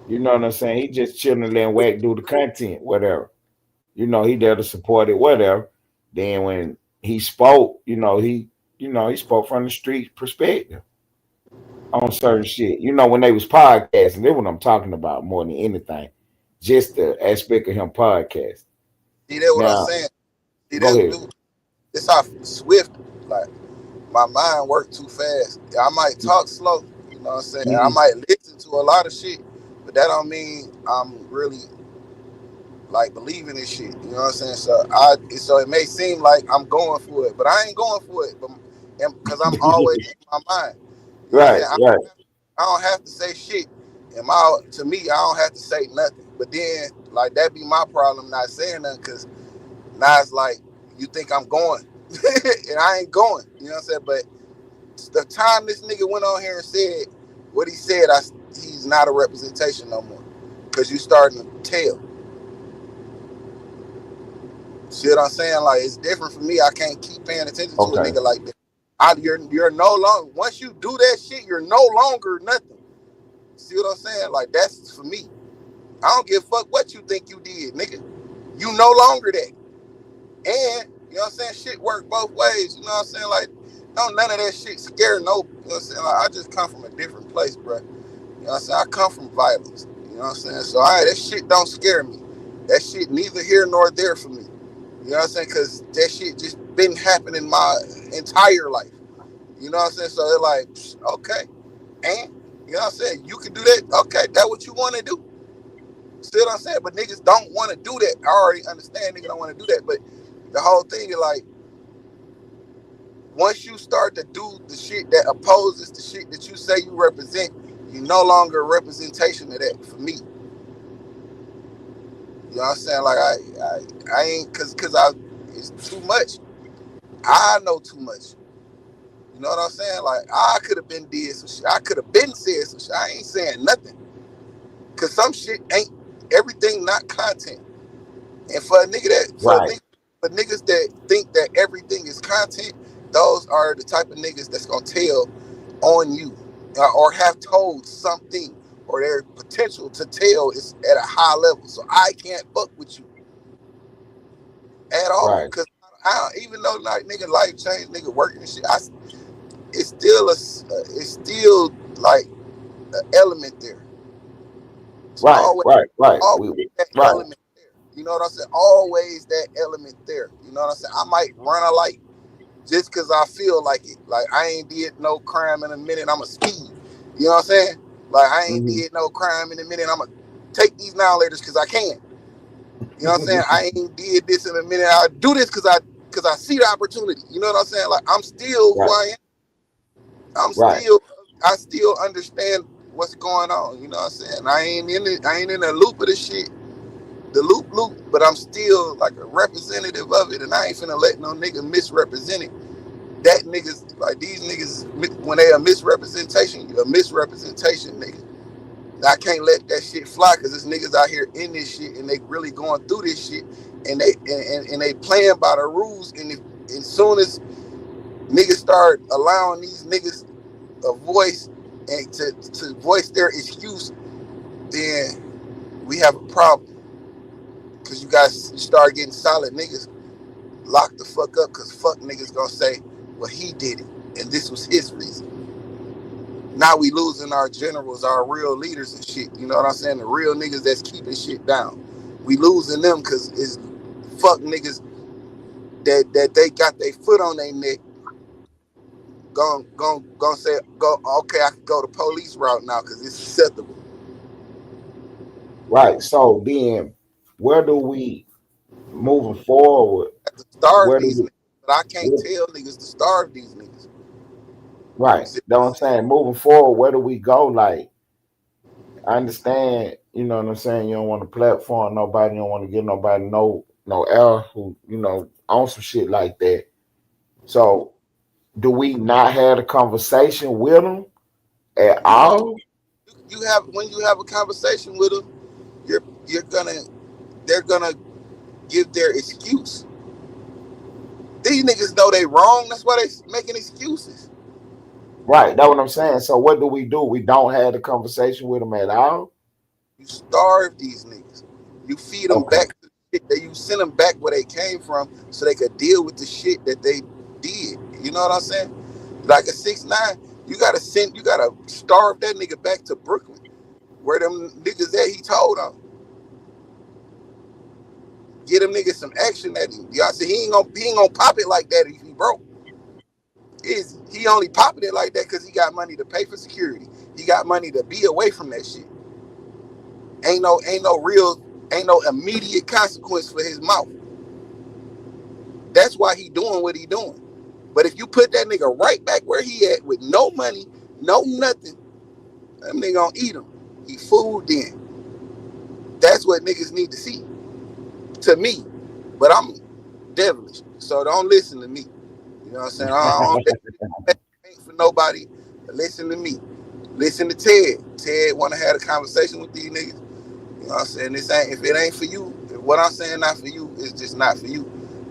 You know what I'm saying? He just chilling and letting Wack do the content, whatever. You know, he there to support it, whatever. Then when he spoke, he spoke from the street perspective on certain shit. You know, when they was podcasting, that's what I'm talking about more than anything. Just the aspect of him podcast. See, that's what I'm Now, saying. See, go ahead. this how swift, like, my mind worked too fast. I might talk slow, you know what I'm saying? I might listen to a lot of shit, but that don't mean I'm really like believing this shit. You know what I'm saying? So it may seem like I'm going for it, but I ain't going for it, because I'm always in my mind. You know what I'm saying? I don't have to say shit. To me, I don't have to say nothing. But then, like, that be my problem not saying nothing, because now it's like, you think I'm going. And I ain't going. You know what I'm saying? But the time this nigga went on here and said what he said, he's not a representation no more. Because you starting to tell. See what I'm saying? Like, it's different for me. I can't keep paying attention to a nigga like that. You're no longer, once you do that shit, you're no longer nothing. See what I'm saying? Like, that's for me. I don't give a fuck what you think you did, nigga. You no longer that. And, you know what I'm saying? Shit work both ways. You know what I'm saying? Like, don't none of that shit scare no. You know what I'm saying? Like, I just come from a different place, bro. You know what I'm saying? I come from violence. You know what I'm saying? So, that shit don't scare me. That shit neither here nor there for me. You know what I'm saying? Because that shit just been happening my entire life. You know what I'm saying? So they're like, okay. And, you know what I'm saying? You can do that. Okay, that's what you want to do. See what I'm saying? But niggas don't want to do that. I already understand niggas don't want to do that. But the whole thing is like, once you start to do the shit that opposes the shit that you say you represent, you no longer a representation of that for me. You know what I'm saying? Like, I ain't, cause it's too much. I know too much. You know what I'm saying? Like, I could have been did some shit. I could have been said some shit. I ain't saying nothing. Cause some shit ain't, everything not content. And for a nigga for niggas that think that everything is content, those are the type of niggas that's gonna tell on you, or have told something, or their potential to tell is at a high level. So I can't fuck with you at all. Right. Cause even though like nigga life change, nigga working and shit, it's still like an element there. It's Right. always that element there. You know what I'm saying? Always that element there. You know what I'm saying? I might run a light just because I feel like it. Like, I ain't did no crime in a minute, I'm a speed. You know what I'm saying? Like, I ain't did no crime in a minute, I'm going to take these now laters because I can. You know what I'm saying? I ain't did this in a minute, I do this because I see the opportunity. You know what I'm saying? Like, I'm still who I am. I still understand what's going on. You know what I'm saying? I ain't in the loop of this shit. The loop, but I'm still like a representative of it, and I ain't finna let no nigga misrepresent it. That niggas, like, these niggas, when they a misrepresentation, nigga. I can't let that shit fly, because there's niggas out here in this shit, and they really going through this shit, and they playing by the rules, and as soon as niggas start allowing these niggas a voice and to voice their excuse, then we have a problem. Cause you guys start getting solid niggas locked the fuck up. Cause fuck niggas gonna say, well, he did it, and this was his reason. Now we losing our generals, our real leaders and shit. You know what I'm saying? The real niggas that's keeping shit down. We losing them because it's fuck niggas that they got their foot on their neck. Gonna say, go, okay, I can go the police route now because it's acceptable. Right. So then, where do we moving forward? Have to starve Where do these we? niggas, but I can't tell niggas to starve these niggas. Right. See Know what what I'm I'm saying? saying? Moving forward, where do we go? Like, I understand, you know what I'm saying? You don't want to platform nobody, you don't want to give nobody no error who, on some shit like that. So do we not have a conversation with them at You want all? you have when you have a conversation with them, you're gonna they're gonna give their excuse. These niggas know they wrong. That's why they making excuses. Right. That's what I'm saying. So what do? We don't have a conversation with them at all? You starve these niggas. You feed them Okay. back to the shit that you send them back where they came from, so they could deal with the shit that they did. You know what I'm saying? Like a 6ix9ine, you gotta starve that nigga back to Brooklyn, where them niggas at he told on. Get them niggas some action at him. Y'all say he ain't gonna pop it like that if he broke. Is he only popping it like that because he got money to pay for security? He got money to be away from that shit. Ain't no immediate consequence for his mouth. That's why he doing what he doing. But if you put that nigga right back where he at with no money, no nothing, that nigga gonna eat him. He fooled then. That's what niggas need to see. To me. But I'm devilish. So don't listen to me. You know what I'm saying? I don't ain't for nobody. Listen to me. Listen to Ted. Ted wanna have a conversation with these niggas. You know what I'm saying? If it ain't for you, what I'm saying not for you, it's just not for you.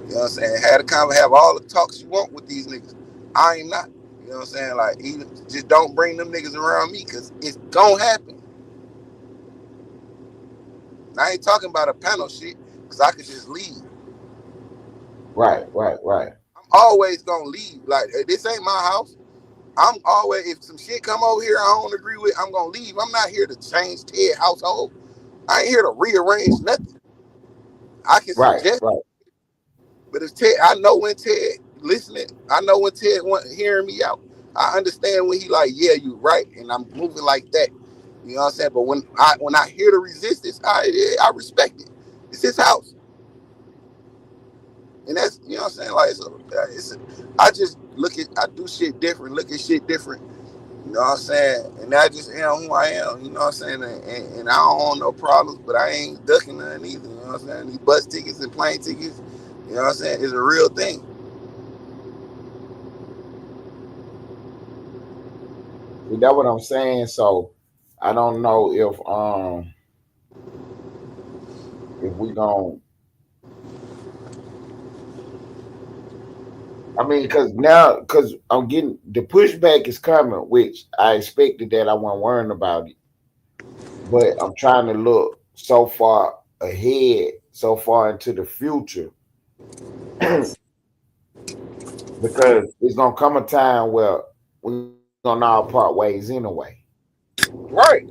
You know what I'm saying? Have all the talks you want with these niggas. I ain't not. You know what I'm saying? Like, even just don't bring them niggas around me because it's gonna happen. I ain't talking about a panel shit because I could just leave. Right, right, right. I'm always gonna leave. Like, this ain't my house. I'm always, if some shit come over here I don't agree with, I'm gonna leave. I'm not here to change Ted's household. I ain't here to rearrange nothing. I can Right, suggest. right. But if Ted, I know when Ted listening, I know when Ted want hearing me out. I understand when he like, yeah, you right, and I'm moving like that. You know what I'm saying? But when I hear the resistance, I respect it. It's his house, and that's, you know what I'm saying. Like, I just I do shit different, look at shit different. You know what I'm saying? And I just am who I am. You know what I'm saying? And I don't want no problems, but I ain't ducking none either. You know what I'm saying? These bus tickets and plane tickets, you know what I'm saying, is a real thing. See, that's what I'm saying. So I don't know if we going I mean, because I'm getting the pushback is coming, which I expected that. I wasn't worrying about it, but I'm trying to look so far ahead, so far into the future, because it's gonna come a time where we're gonna all part ways anyway. Right.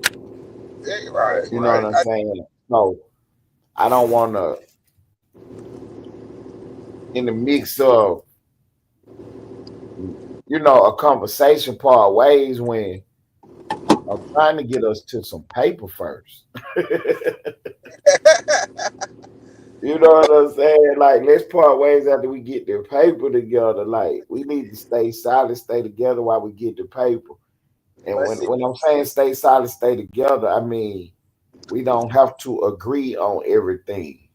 Yeah, right, You know right. what I'm saying? So I don't want to, in the mix of, a conversation part ways when I'm trying to get us to some paper first. You know what I'm saying? Like, let's part ways after we get the paper together. Like, we need to stay solid, stay together while we get the paper. And But when, see, when I'm saying stay solid, stay together, I mean we don't have to agree on everything.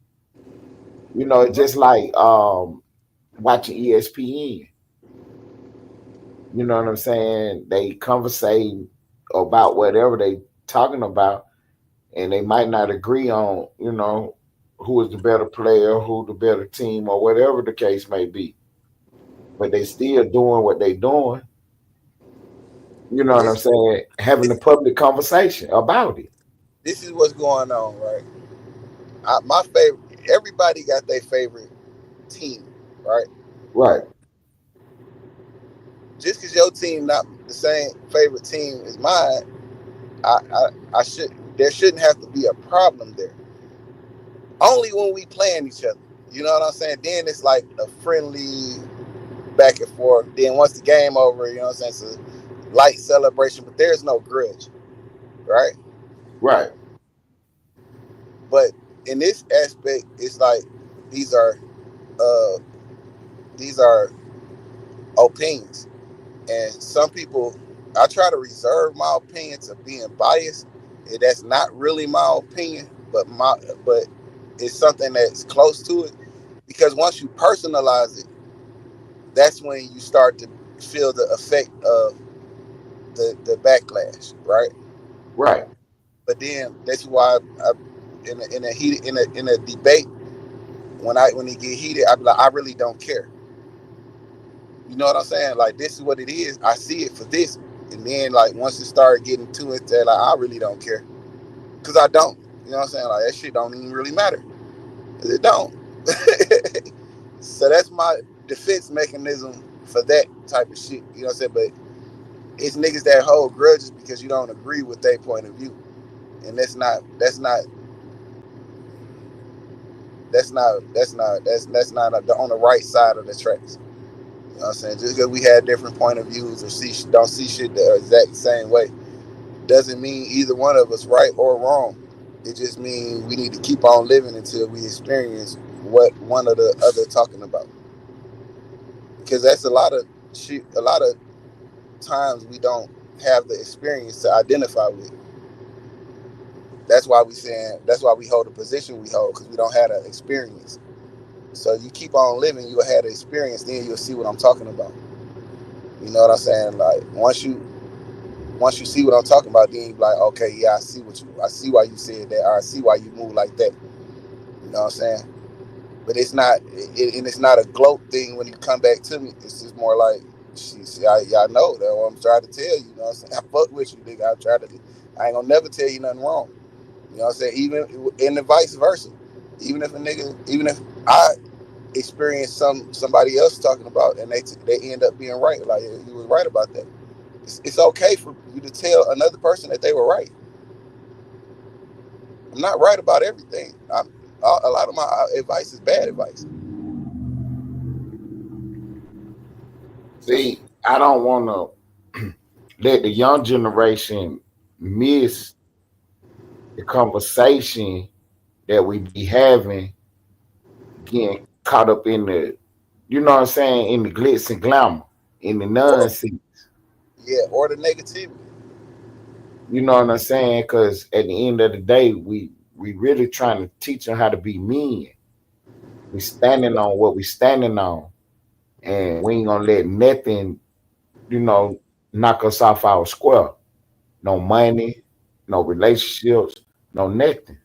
It's just like watching ESPN. You know what I'm saying? They conversate about whatever they talking about, and they might not agree on, who is the better player, who the better team, or whatever the case may be. But they still doing what they doing. You know what I'm this saying? Having a this public conversation about it. this is what's going on, right? My favorite. everybody got their favorite team, right? Right. Just because your team not the same favorite team as mine, I should there shouldn't have to be a problem there. Only when we playing each other. You know what I'm saying? Then it's like a friendly back and forth. Then once the game over, you know what I'm saying? It's a light celebration, but there's no grudge, right? Right. But in this aspect, it's like these are uh these are opinions, and some people, I try to reserve my opinions of being biased. That's not really my opinion, but it's something that's close to it, because once you personalize it, that's when you start to feel the effect of the backlash, right? Right. But then that's why in a debate, when it get heated, I be like, I really don't care. You know what I'm saying? Like, this is what it is. I see it for this. And then, like, once it started getting to it, they're like, I really don't care. Because I don't. You know what I'm saying? Like, that shit don't even really matter. It don't. So that's my defense mechanism for that type of shit. You know what I'm saying? But it's niggas that hold grudges because you don't agree with their point of view. And that's not on the right side of the tracks. You know what I'm saying? Just because we had different point of views or don't see shit the exact same way doesn't mean either one of us right or wrong. It just means we need to keep on living until we experience what one or the other talking about. Because that's a lot of shit. A lot of times we don't have the experience to identify with. That's why we hold the position we hold, because we don't have the experience. So you keep on living, you'll have the experience, then you'll see what I'm talking about. You know what I'm saying? Like, once you see what I'm talking about, then you be like, okay, yeah, I see why you said that, or I see why you move like that. You know what I'm saying? But it's not, and it's not a gloat thing when you come back to me. It's just more like, y'all know that what I'm trying to tell you. You know what I'm saying? I fuck with you, nigga. I ain't gonna never tell you nothing wrong. You know what I'm saying? Even in the vice versa. Even if I experience somebody else talking about, and they end up being right, like, you was right about that. It's okay for you to tell another person that they were right. I'm not right about everything. A lot of my advice is bad advice. See, I don't want to let the young generation miss the conversation that we be having, getting caught up in the, you know what I'm saying, in the glitz and glamour, in the Or nonsense. yeah, or the negativity. You know what I'm saying? Because at the end of the day, we really trying to teach them how to be men. We standing on what we standing on, and we ain't gonna let nothing, you know, knock us off our square. No money, no relationships, no nothing.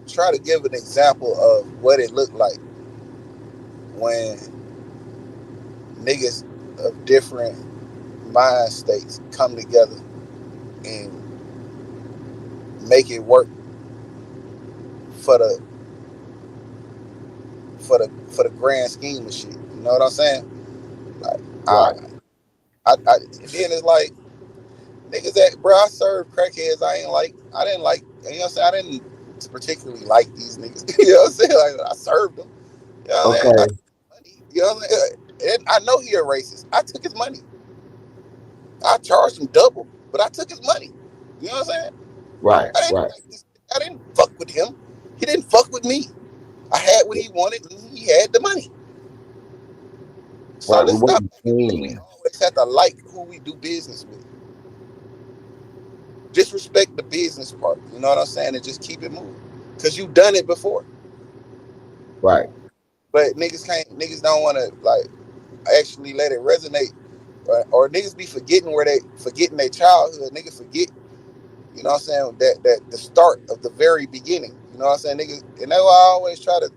Try to give an example of what it looked like when niggas of different mind states come together and make it work for the grand scheme of shit. You know what I'm saying? Like, I, Right. then it's like, niggas that, bro, I served crackheads. I didn't like, you know what I'm saying? I didn't particularly like these niggas. You know what I'm saying? Like, I served them. You know what I'm saying? I Okay. took money. You know what I'm saying? And I know he a racist. I took his money. I charged him double, but I took his money. You know what I'm saying? Right. I didn't Right. like this. I didn't fuck with him. He didn't fuck with me. I had what he wanted, and he had the money. So Right. We let's stop wasn't thinking we friends. always have to like who we do business with. Just respect the business part. You know what I'm saying? And just keep it moving. Cause you've done it before. Right. But niggas don't want to, like, actually let it resonate. Or niggas be forgetting their childhood. Niggas forget, you know what I'm saying, that the start of the very beginning. You know what I'm saying? Niggas, and that's why I always try to,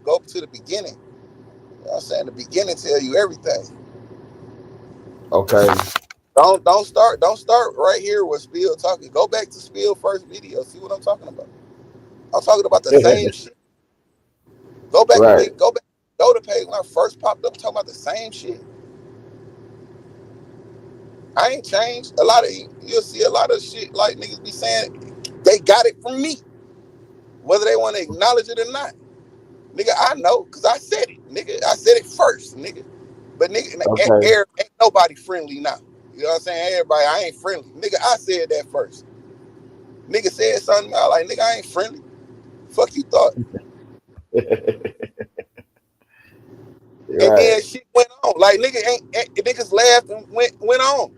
go up to the beginning. You know what I'm saying? The beginning tell you everything. Okay. Don't start right here with Spill talking. Go back to Spill first video. See what I'm talking about. I'm talking about the same shit. Go back Right. go to page when I first popped up. I'm talking about the same shit. I ain't changed. You'll see a lot of shit like niggas be saying they got it from me, whether they want to acknowledge it or not. Nigga, I know because I said it. Nigga, I said it first, nigga. But nigga, Okay. ain't nobody friendly now. You know what I'm saying? Everybody, I ain't friendly. Nigga, I said that first. Nigga said something. I like, nigga, I ain't friendly. Fuck you thought. And Right. then shit went on. Like niggas laughed and went on.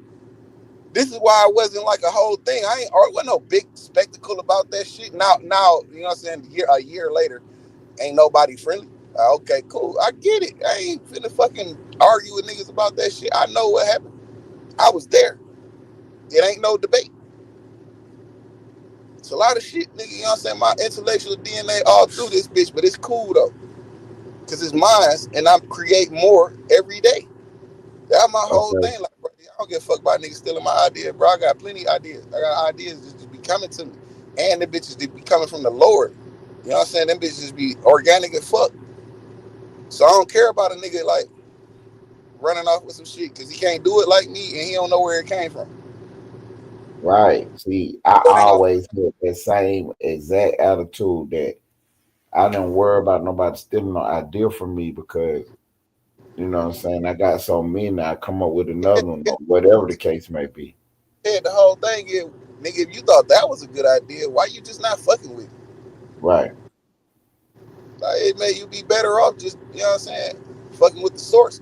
This is why it wasn't like a whole thing. Wasn't no big spectacle about that shit. Now, you know what I'm saying? A year later, ain't nobody friendly. Okay, cool. I get it. I ain't finna fucking argue with niggas about that shit. I know what happened. I was there. It ain't no debate. It's a lot of shit, nigga. You know what I'm saying? My intellectual DNA all through this bitch, but it's cool though. Cause it's mine and I'm creating more every day. That's my whole Okay. thing. Like, bro, I don't give a fuck about niggas stealing my idea, bro. I got plenty of ideas. I got ideas just be coming to me. And the bitches they be coming from the Lord. You know what I'm saying? Them bitches be organic as fuck. So I don't care about a nigga like running off with some shit because he can't do it like me and he don't know where it came from. Right. See, I So it ain't gonna, always had that same exact attitude that I don't worry about nobody stealing no idea from me because you know what I'm saying. I got so many, I come up with another one, or whatever the case may be. the whole thing is, nigga, if you thought that was a good idea, why you just not fucking with it? Right. Like, it made you be better off just, you know what I'm saying, fucking with the source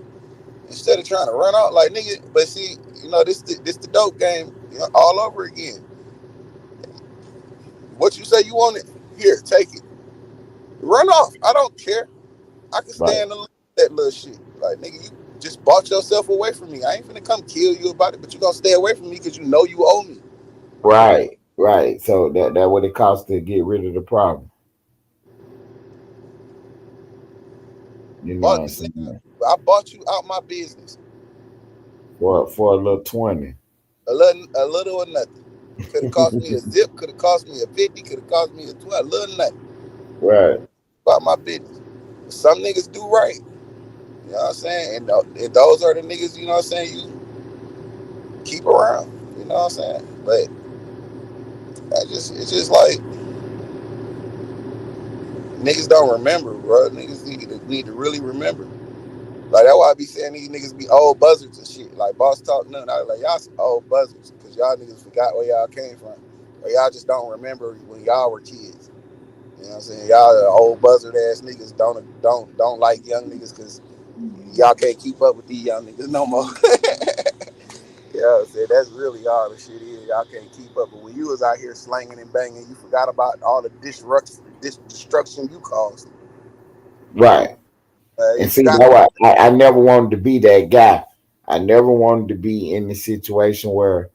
instead of trying to run out like nigga. But see, you know, this the dope game, you know, all over again. What you say you want it? Here, take it. Run off. I don't care. I can Right. stand that little shit. Like nigga, you just bought yourself away from me. I ain't finna come kill you about it, but you gonna stay away from me because you know you owe me. Right. Right. So that what it costs to get rid of the problem. You know what Bought I'm this nigga. saying? I bought you out my business. For a little 20. A little or nothing. Could have cost me a zip. Could have cost me a 50. Could have cost me a 20. A little nothing. Right. About my business. Some niggas do right. You know what I'm saying? And those are the niggas, you know what I'm saying, you keep around. You know what I'm saying? But it's just like niggas don't remember, bro. Niggas need to really remember. Like that's why I be saying these niggas be old buzzards and shit. Like Boss Talk nothing. I was like, y'all some old buzzards. Cause y'all niggas forgot where y'all came from. Or y'all just don't remember when y'all were kids. You know what I'm saying? Y'all are old buzzard ass niggas don't like young niggas cause y'all can't keep up with these young niggas no more. Yeah, so that's really all the shit is. Y'all can't keep up. But when you was out here slanging and banging, you forgot about all the destruction you caused. Right. You And see, forgot. that I never wanted to be that guy. I never wanted to be in the situation where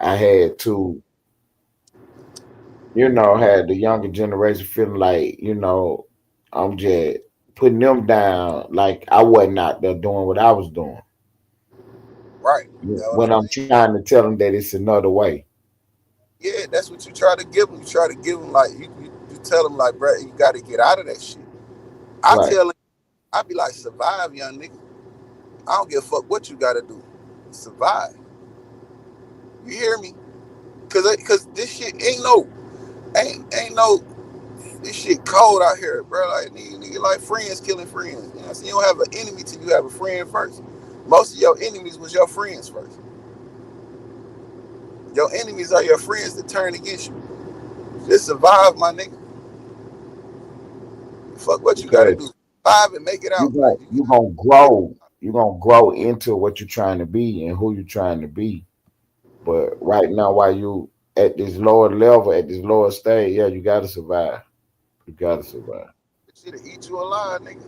I had to, had the younger generation feeling like, I'm just putting them down like I wasn't out there doing what I was doing. Right. That's what When I'm I'm saying. trying to tell them that it's another way. Yeah, that's what you try to give them. You try to give them like you tell them like, bro, you got to get out of that shit. I Right. tell them, I be like, survive, young nigga. I don't give a fuck what you got to do. Survive. You hear me? Cause this shit ain't no. This shit cold out here, bro. Like nigga, like friends killing friends. You know what I'm saying? You don't have an enemy till you have a friend first. Most of your enemies was your friends first. Your enemies are your friends that turn against you. Just survive, my nigga. Fuck what you gotta Because do. Survive and make it you out. going Like you gonna grow. You're gonna grow into what you're trying to be and who you're trying to be. But right now, while you at this lower level, at this lower stage, yeah, you gotta survive. You gotta survive. this shit'll eat you alive, nigga.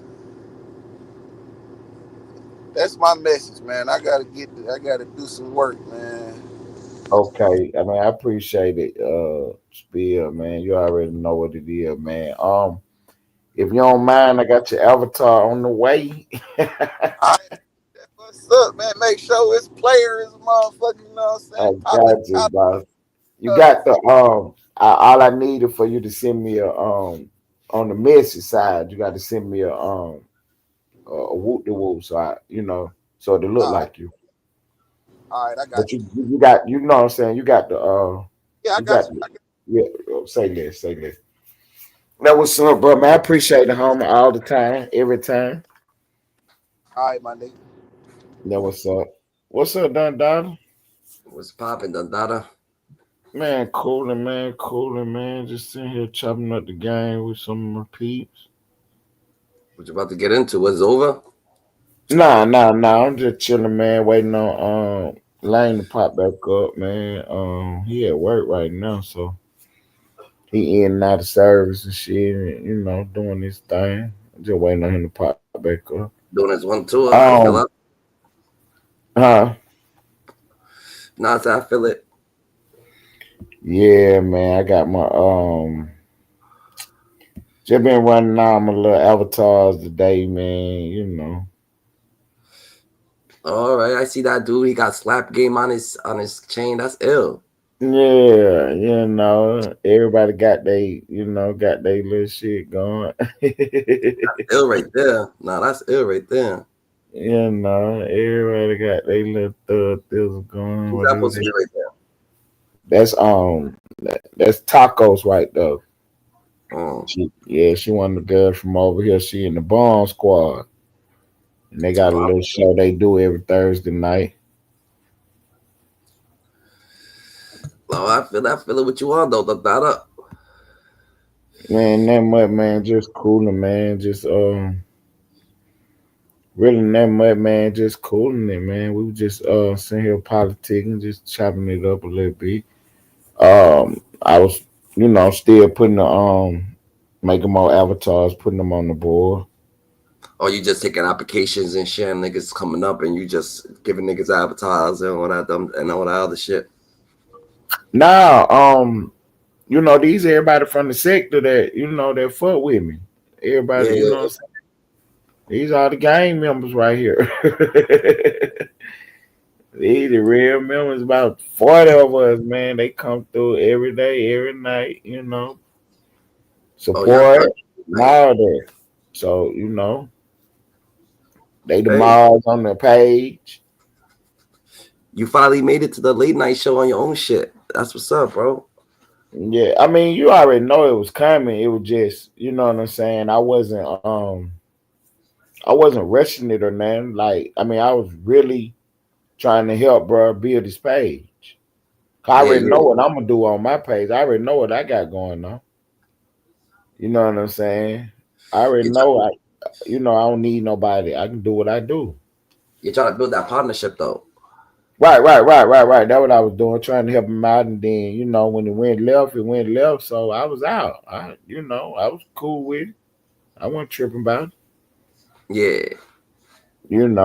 That's my message, man. I gotta do some work, man. Okay, I mean, I appreciate it, Spill, man. You already know what it is, man. If you don't mind, I got your avatar on the way. I that what's up, man? Make sure it's players, motherfucking, you know what I'm I saying? Popping got you, top. boss. You got the all I needed for you to send me a on the message side. You got to send me a whoop de whoop, so so it look All right, like you. all right, I But got you. you got you know what I'm saying. You got the Yeah, I you got got you. the yeah. Say this. That was up, bro, man. I appreciate the home all the time, every time. All right, my nigga. That was up. What's up, Don Don? What's popping, Dada? Man, cooling, man. Just sitting here chopping up the game with some of my peeps. What you about to get into? What's over? Nah. I'm just chilling, man. Waiting on Lane to pop back up, man. He at work right now, so he in and out of service and shit, and, doing this thing. Just waiting on him to pop back up. Doing this one too. I feel Um, it. huh? Nah, I feel it. Yeah, man. I got my just been running on my little avatars today, man. All right, I see that dude. He got slap game on his chain. That's ill. Yeah, everybody got their little shit going. Ill right there. Nah, that's ill right there. Everybody got their little things going, Who's that whatever supposed to they. be right there? That's tacos right though. Oh, She one of the girls from over here. She in the Bomb Squad, and they got a little show they do every Thursday night. oh, I feel it with you on though, Dada. Man, that much, man, just cooling, man, just really that much, man, just cooling it, man. We were just sitting here politicking, just chopping it up a little bit. I was, still putting the making more avatars, putting them on the board. Or you just taking applications and shit, and niggas coming up, and you just giving niggas avatars and all that dumb and all that other shit. Now, these everybody from the sector that fuck with me. Everybody, Yeah. what I'm saying? These are the gang members right here. These the real members, about 40 of us, man. They come through every day, every night, Oh, yeah. support and all that. So, they the malls on the page. You finally made it to the late night show on your own shit. That's what's up, bro. Yeah, I mean, you already know it was coming. It was just, you know what I'm saying. I wasn't rushing it or nothing. Like, I mean, I was really trying to help bro build his page. I already know what I'm gonna do on my page. I already know what I got going on. You know what I'm saying? I already know. I don't need nobody. I can do what I do. You're trying to build that partnership, though. Right. That's what I was doing, trying to help him out. And then, when it went left, it went left. So I was out. I was cool with it. I wasn't tripping about it. Yeah. And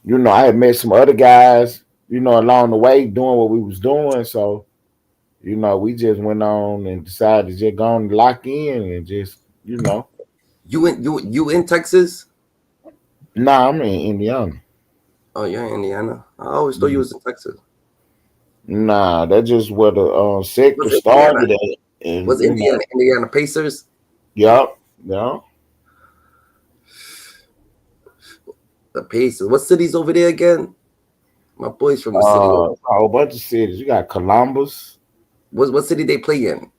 then I had met some other guys, along the way doing what we was doing. So, we just went on and decided to just go and lock in and just, You in Texas? Nah, I'm in Indiana. Oh, you're in Indiana. I always thought you was in Texas. Nah, that's just where the sector started at. And, was Indiana Pacers? Yup. The Pacers. What city's over there again? My boy's from the city. A whole bunch of cities. You got Columbus. What city they play in?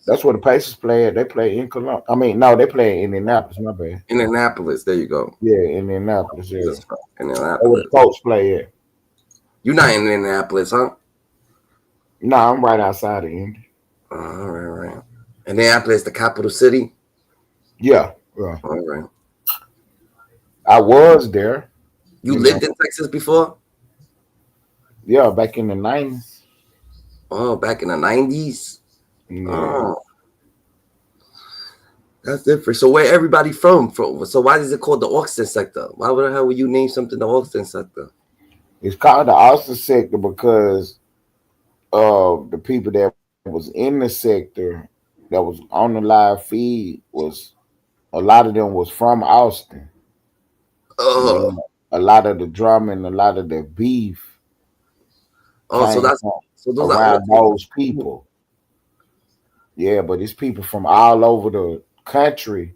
That's where the Pacers play at. They play in Columbus. I mean, no, they play in Indianapolis. My bad. Indianapolis. There you go. Yeah, Indianapolis. Yeah. Indianapolis. That's where the Colts play at. You're not in Indianapolis, huh? No, I'm right outside of Indy. All right. Indianapolis, the capital city? Yeah. All right. I was there. You lived in Texas before? Yeah, back in the 90s. Oh, back in the 90s? Yeah. Oh. That's different. So where everybody from? So why is it called the Austin sector? Why the hell would you name something the Austin sector? It's called the Austin sector because of the people that was in the sector that was on the live feed was a lot of them was from Austin. And then a lot of the drama and a lot of the beef So came that's from so those are all around those people. Yeah, but it's people from all over the country,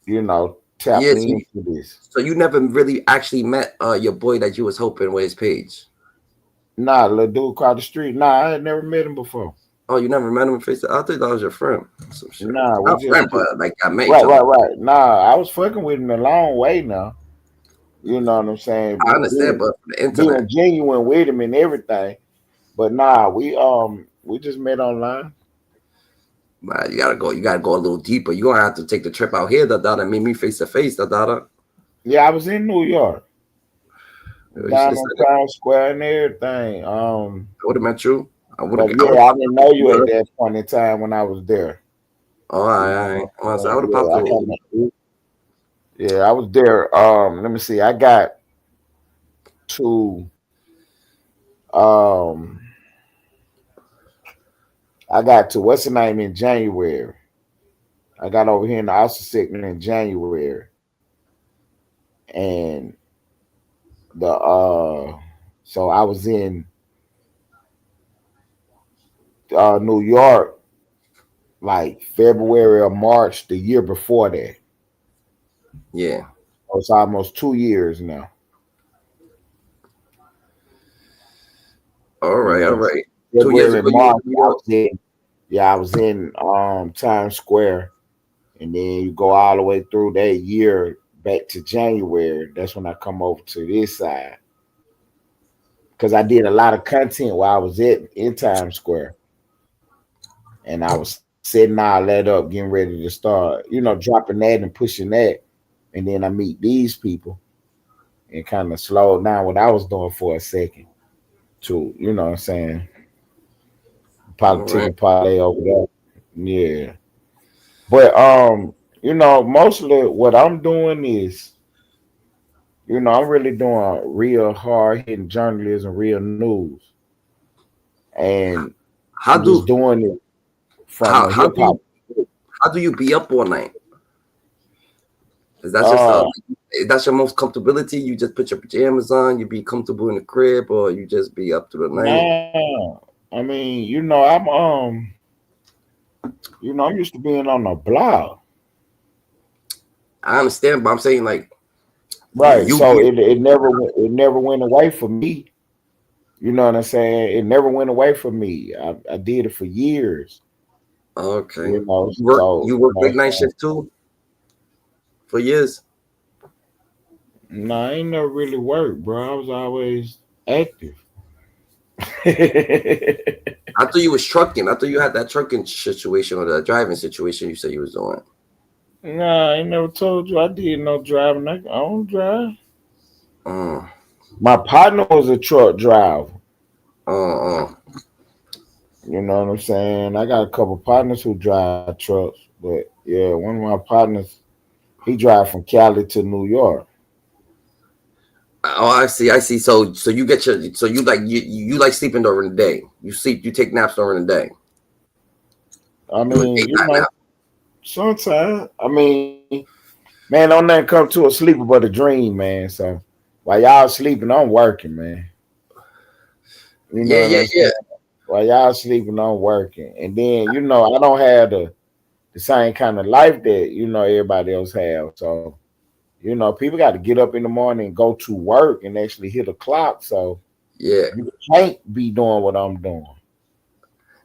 yeah. tapping into this. So you never really actually met your boy that you was hoping with his page. Nah, little dude across the street. Nah, I had never met him before. Oh, you never met him face to. I thought that was your friend. Some shit. Nah, we Not just friend, but like I met each right, other. right, right. Nah, I was fucking with him a long way now. You know what I'm saying? I understand, but for the Being internet, genuine with him and everything. But nah, we just met online. man, you gotta go. You gotta go a little deeper. You gonna have to take the trip out here, and meet me face to face, Yeah, I was in New York, You should down have on said it. Times Square and everything. I would have met you. I would But have. yeah, I didn't know you at that point in time when I was there. Oh, I would have popped Yeah, through. yeah, I was there. Let me see. To um I got to what's the name in January. I got over here in the Austin segment in January, and the so I was in New York like February or March the year before that. Yeah. So it's almost 2 years now. All right. All right. 2 years February, ago, you was March, in New York. I was in Times Square, and then you go all the way through that year back to January. That's when I come over to this side because I did a lot of content while I was in Times Square, and I was setting all that up, getting ready to start, dropping that and pushing that, and then I meet these people and kind of slowed down what I was doing for a second to, what I'm saying, All right. politicking parlay over there. Yeah. But mostly what I'm doing is, I'm really doing real hard hitting journalism, real news. And How I'm just do doing it from how a how hip do hop. you how do you be up all night? Is that just Uh that's your most comfortability? You just put your pajamas on, you be comfortable in the crib, or you just be up through the night? no. I mean, I'm used to being on the block. I understand, but I'm saying like Right. you So be it never went away from me. You know what I'm saying? It never went away from me. I did it for years. okay. So You work late night shift too for years. no, I ain't never really worked, bro. I was always active. I thought you was trucking. I thought you had that trucking situation or the driving situation you said you was doing. Nah, I ain't never told you I did no driving. I don't drive. Uh, My partner was a truck driver. uh. You know what I'm saying? I got a couple partners who drive trucks, but yeah, one of my partners, he drive from Cali to New York. Oh, I see. I see. So you get you like you like sleeping during the day. You take naps during the day. I Do a mean, daytime nap. sometimes, man, don't nothing come to a sleeper but a dream, man. So while y'all sleeping, I'm working, man. You Yeah, know what yeah, I'm yeah. saying? While y'all sleeping, I'm working. And then, I don't have the same kind of life that, everybody else have. So, people got to get up in the morning and go to work and actually hit a clock. So Yeah. you can't be doing what I'm doing.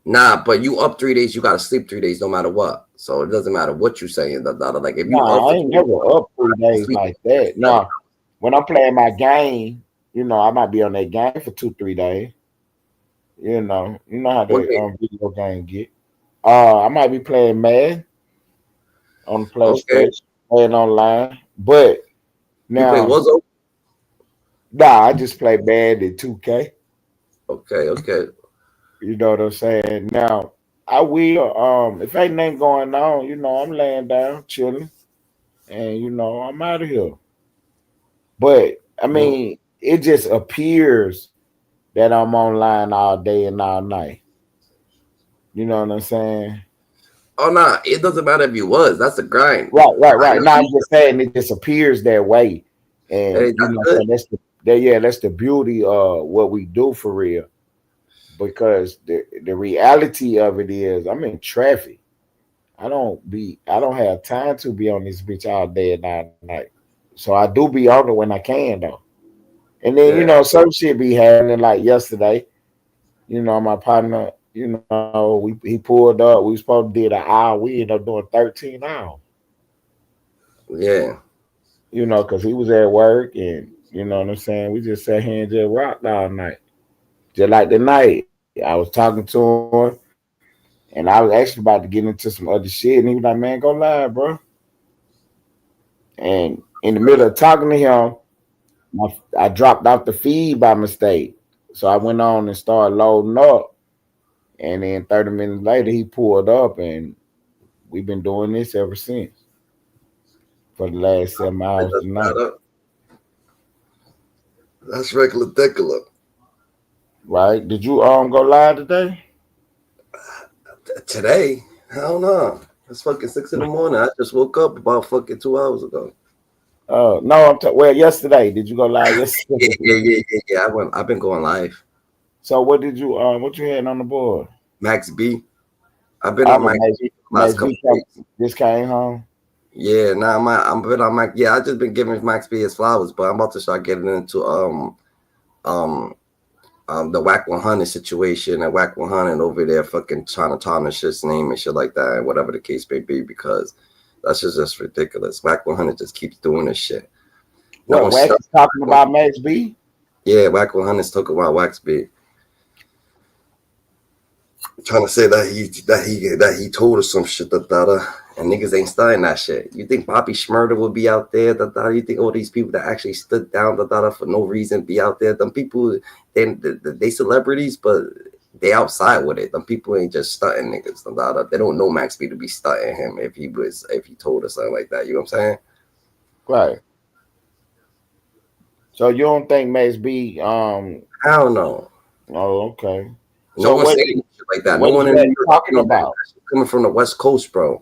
Nah, but you up 3 days, you gotta sleep 3 days no matter what. So it doesn't matter what you saying. Like if you up Nah, I for ain't 20, never up 3 days sleep like that. No, when I'm playing my game, I might be on that game for 2, 3 days. You know how one the day. video game get. I might be playing Madden on the Okay. PlayStation, playing online. But You play now, Warzone? nah, I just play Madden 2K. Okay, okay. You know what I'm saying? Now, I will. If ain't nothing going on, I'm laying down, chilling, and I'm out of here. But I Mm. mean, it just appears that I'm online all day and all night. You know what I'm saying? Oh nah, it doesn't matter if you was. That's the grind. Right. Now I'm just saying it just appears that way, and Hey, you that's know, good. so that's the beauty of what we do for real. Because the reality of it is, I'm in traffic. I don't have time to be on this bitch all day and all night. So I do be on it when I can though. And then you Yeah, know, some shit be happening like yesterday. You know, my partner, you know, he pulled up. We was supposed to do an hour. We ended up doing 13 hours. yeah. You know, because he was at work and you know what I'm saying. We just sat here and just rocked all night. Just like the night, I was talking to him, and I was actually about to get into some other shit, and he was like, "Man, go live, bro." And in the middle of talking to him, I dropped off the feed by mistake. So I went on and started loading up. And then 30 minutes later, he pulled up, and we've been doing this ever since for the last 7 hours It doesn't tonight. matter. That's regular degular. Right? Did you go live today? Today, hell no. It's fucking 6 in the morning. I just woke up about fucking 2 hours ago. No, well yesterday. Did you go live Yeah, yesterday? yeah, yeah, yeah, yeah. I've been going live. So what you had on the board? Max B. I've been I on was Max B for the Max last B couple of days. just came home. Yeah, nah, I'm been on Max. Yeah, I just been giving Max B his flowers, but I'm about to start getting into um the Whack 100 situation and Whack 100 over there fucking trying to tarnish his name and shit like that and whatever the case may be, because that's just ridiculous. Whack 100 just keeps doing this shit. No What one's Wax stuck. is talking about Max B? Yeah, Whack 100 is talking about Wax B, trying to say that he told us some shit and niggas ain't starting that shit. You think Bobby Schmurder would be out there? You think all these people that actually stood down for no reason be out there? Them people, they celebrities, but they outside with it. Them people ain't just stunting niggas. They don't know Max B to be stunting him if he told us something like that. You know what I'm saying? Right. So you don't think Max B I don't know. oh okay. No So one's saying shit like that. No what is one in Wax New York, talking about? coming from the West Coast, bro.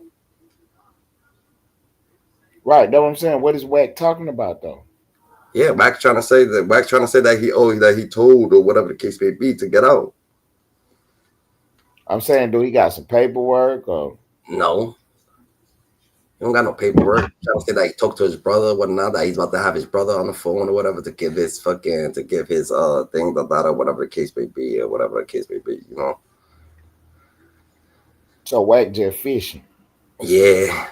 Right, that's what I'm saying. What is Wack talking about though? Yeah, Wax trying to say that he told or whatever the case may be to get out. I'm saying, do he got some paperwork or No, he don't got no paperwork. Trying to say that he talked to his brother, whatnot, that he's about to have his brother on the phone or whatever to give his thing, or whatever the case may be, or whatever the case may be, you know. so Wack just fishing? Yeah.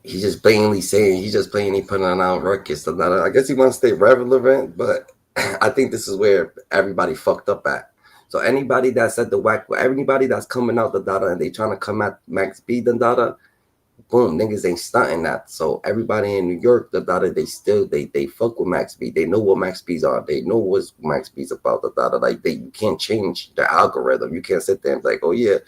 He's just blatantly putting out records. I guess he wants to stay relevant, but I think this is where everybody fucked up at. So anybody that said anybody that's coming out the data and they trying to come at Max B the data, boom, niggas ain't stunting that. So everybody in New York, the data, they fuck with Max B. They know what Max B's are. They know what Max B's about the data. Like you can't change the algorithm. You can't sit there and be like, oh yeah,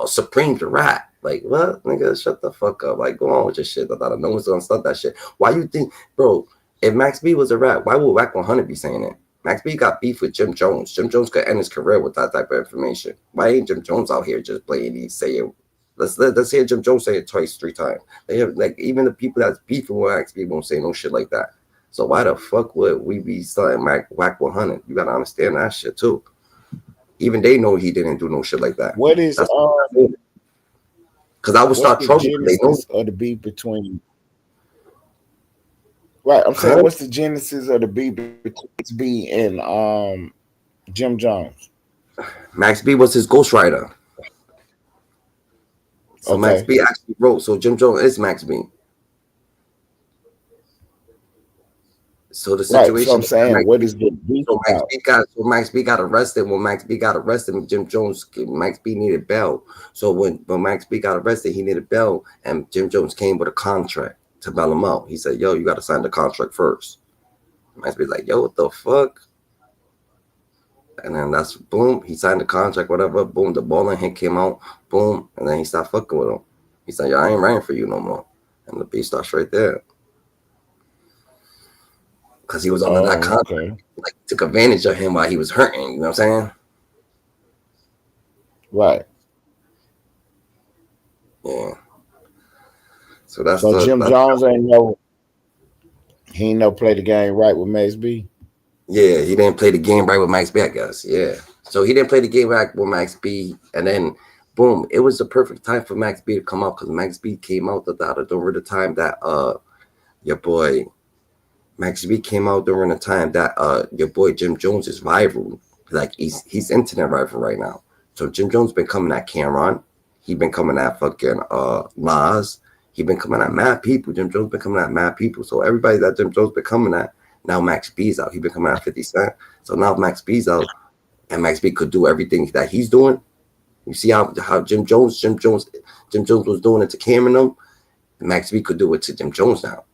Supreme the rat. Like, what? Nigga, shut the fuck up. Like, go on with your shit. No one's gonna stunt that shit. Why you think, bro, if Max B was a rat, why would Wack 100 be saying it? Max B got beef with Jim Jones. Jim Jones could end his career with that type of information. Why ain't Jim Jones out here just blatantly saying, let's hear Jim Jones say it twice, 3 times. They have, like, even the people that's beefing with Max B won't say no shit like that. So why the fuck would we be starting Wack 100? You gotta understand that shit too. Even they know he didn't do no shit like that. What is because I would start trolling. They know of the beef between. Right, I'm saying, what's the genesis of the beef between Max B and Jim Jones? Max B was his ghostwriter. So okay. Max B actually wrote. So Jim Jones is Max B. So the situation. Right, so I'm saying, what is the beef? So Max B got arrested. When Max B got arrested, Max B needed bail. So when Max B got arrested, he needed bail, and Jim Jones came with a contract to bail him out. He said, "Yo, you got to sign the contract first." Max B like, "Yo, what the fuck?" And then that's boom. He signed the contract, whatever. Boom, the ball and hit came out. Boom, and then he stopped fucking with him. He said, "Yo, I ain't writing for you no more." And the beef starts right there. Because he was under that contract, like took advantage of him while he was hurting. You know what I'm saying? Right. Yeah. So that's So Jim that's Jones he ain't no play the game right with Max B. yeah, he didn't play the game right with Max B, I guess. Yeah. So he didn't play the game right with Max B, and then boom, it was the perfect time for Max B to come out because Max B came out during the time that your boy Max B came out during the time that your boy Jim Jones is rival. Like he's internet rival right now. So Jim Jones been coming at Cameron. He been coming at fucking Nas. He been coming at mad people. Jim Jones been coming at mad people. So everybody that Jim Jones been coming at, now Max B's out. He been coming at 50 Cent. So now Max B's out and Max B could do everything that he's doing. You see how Jim Jones was doing it to Cameron them, and Max B could do it to Jim Jones now.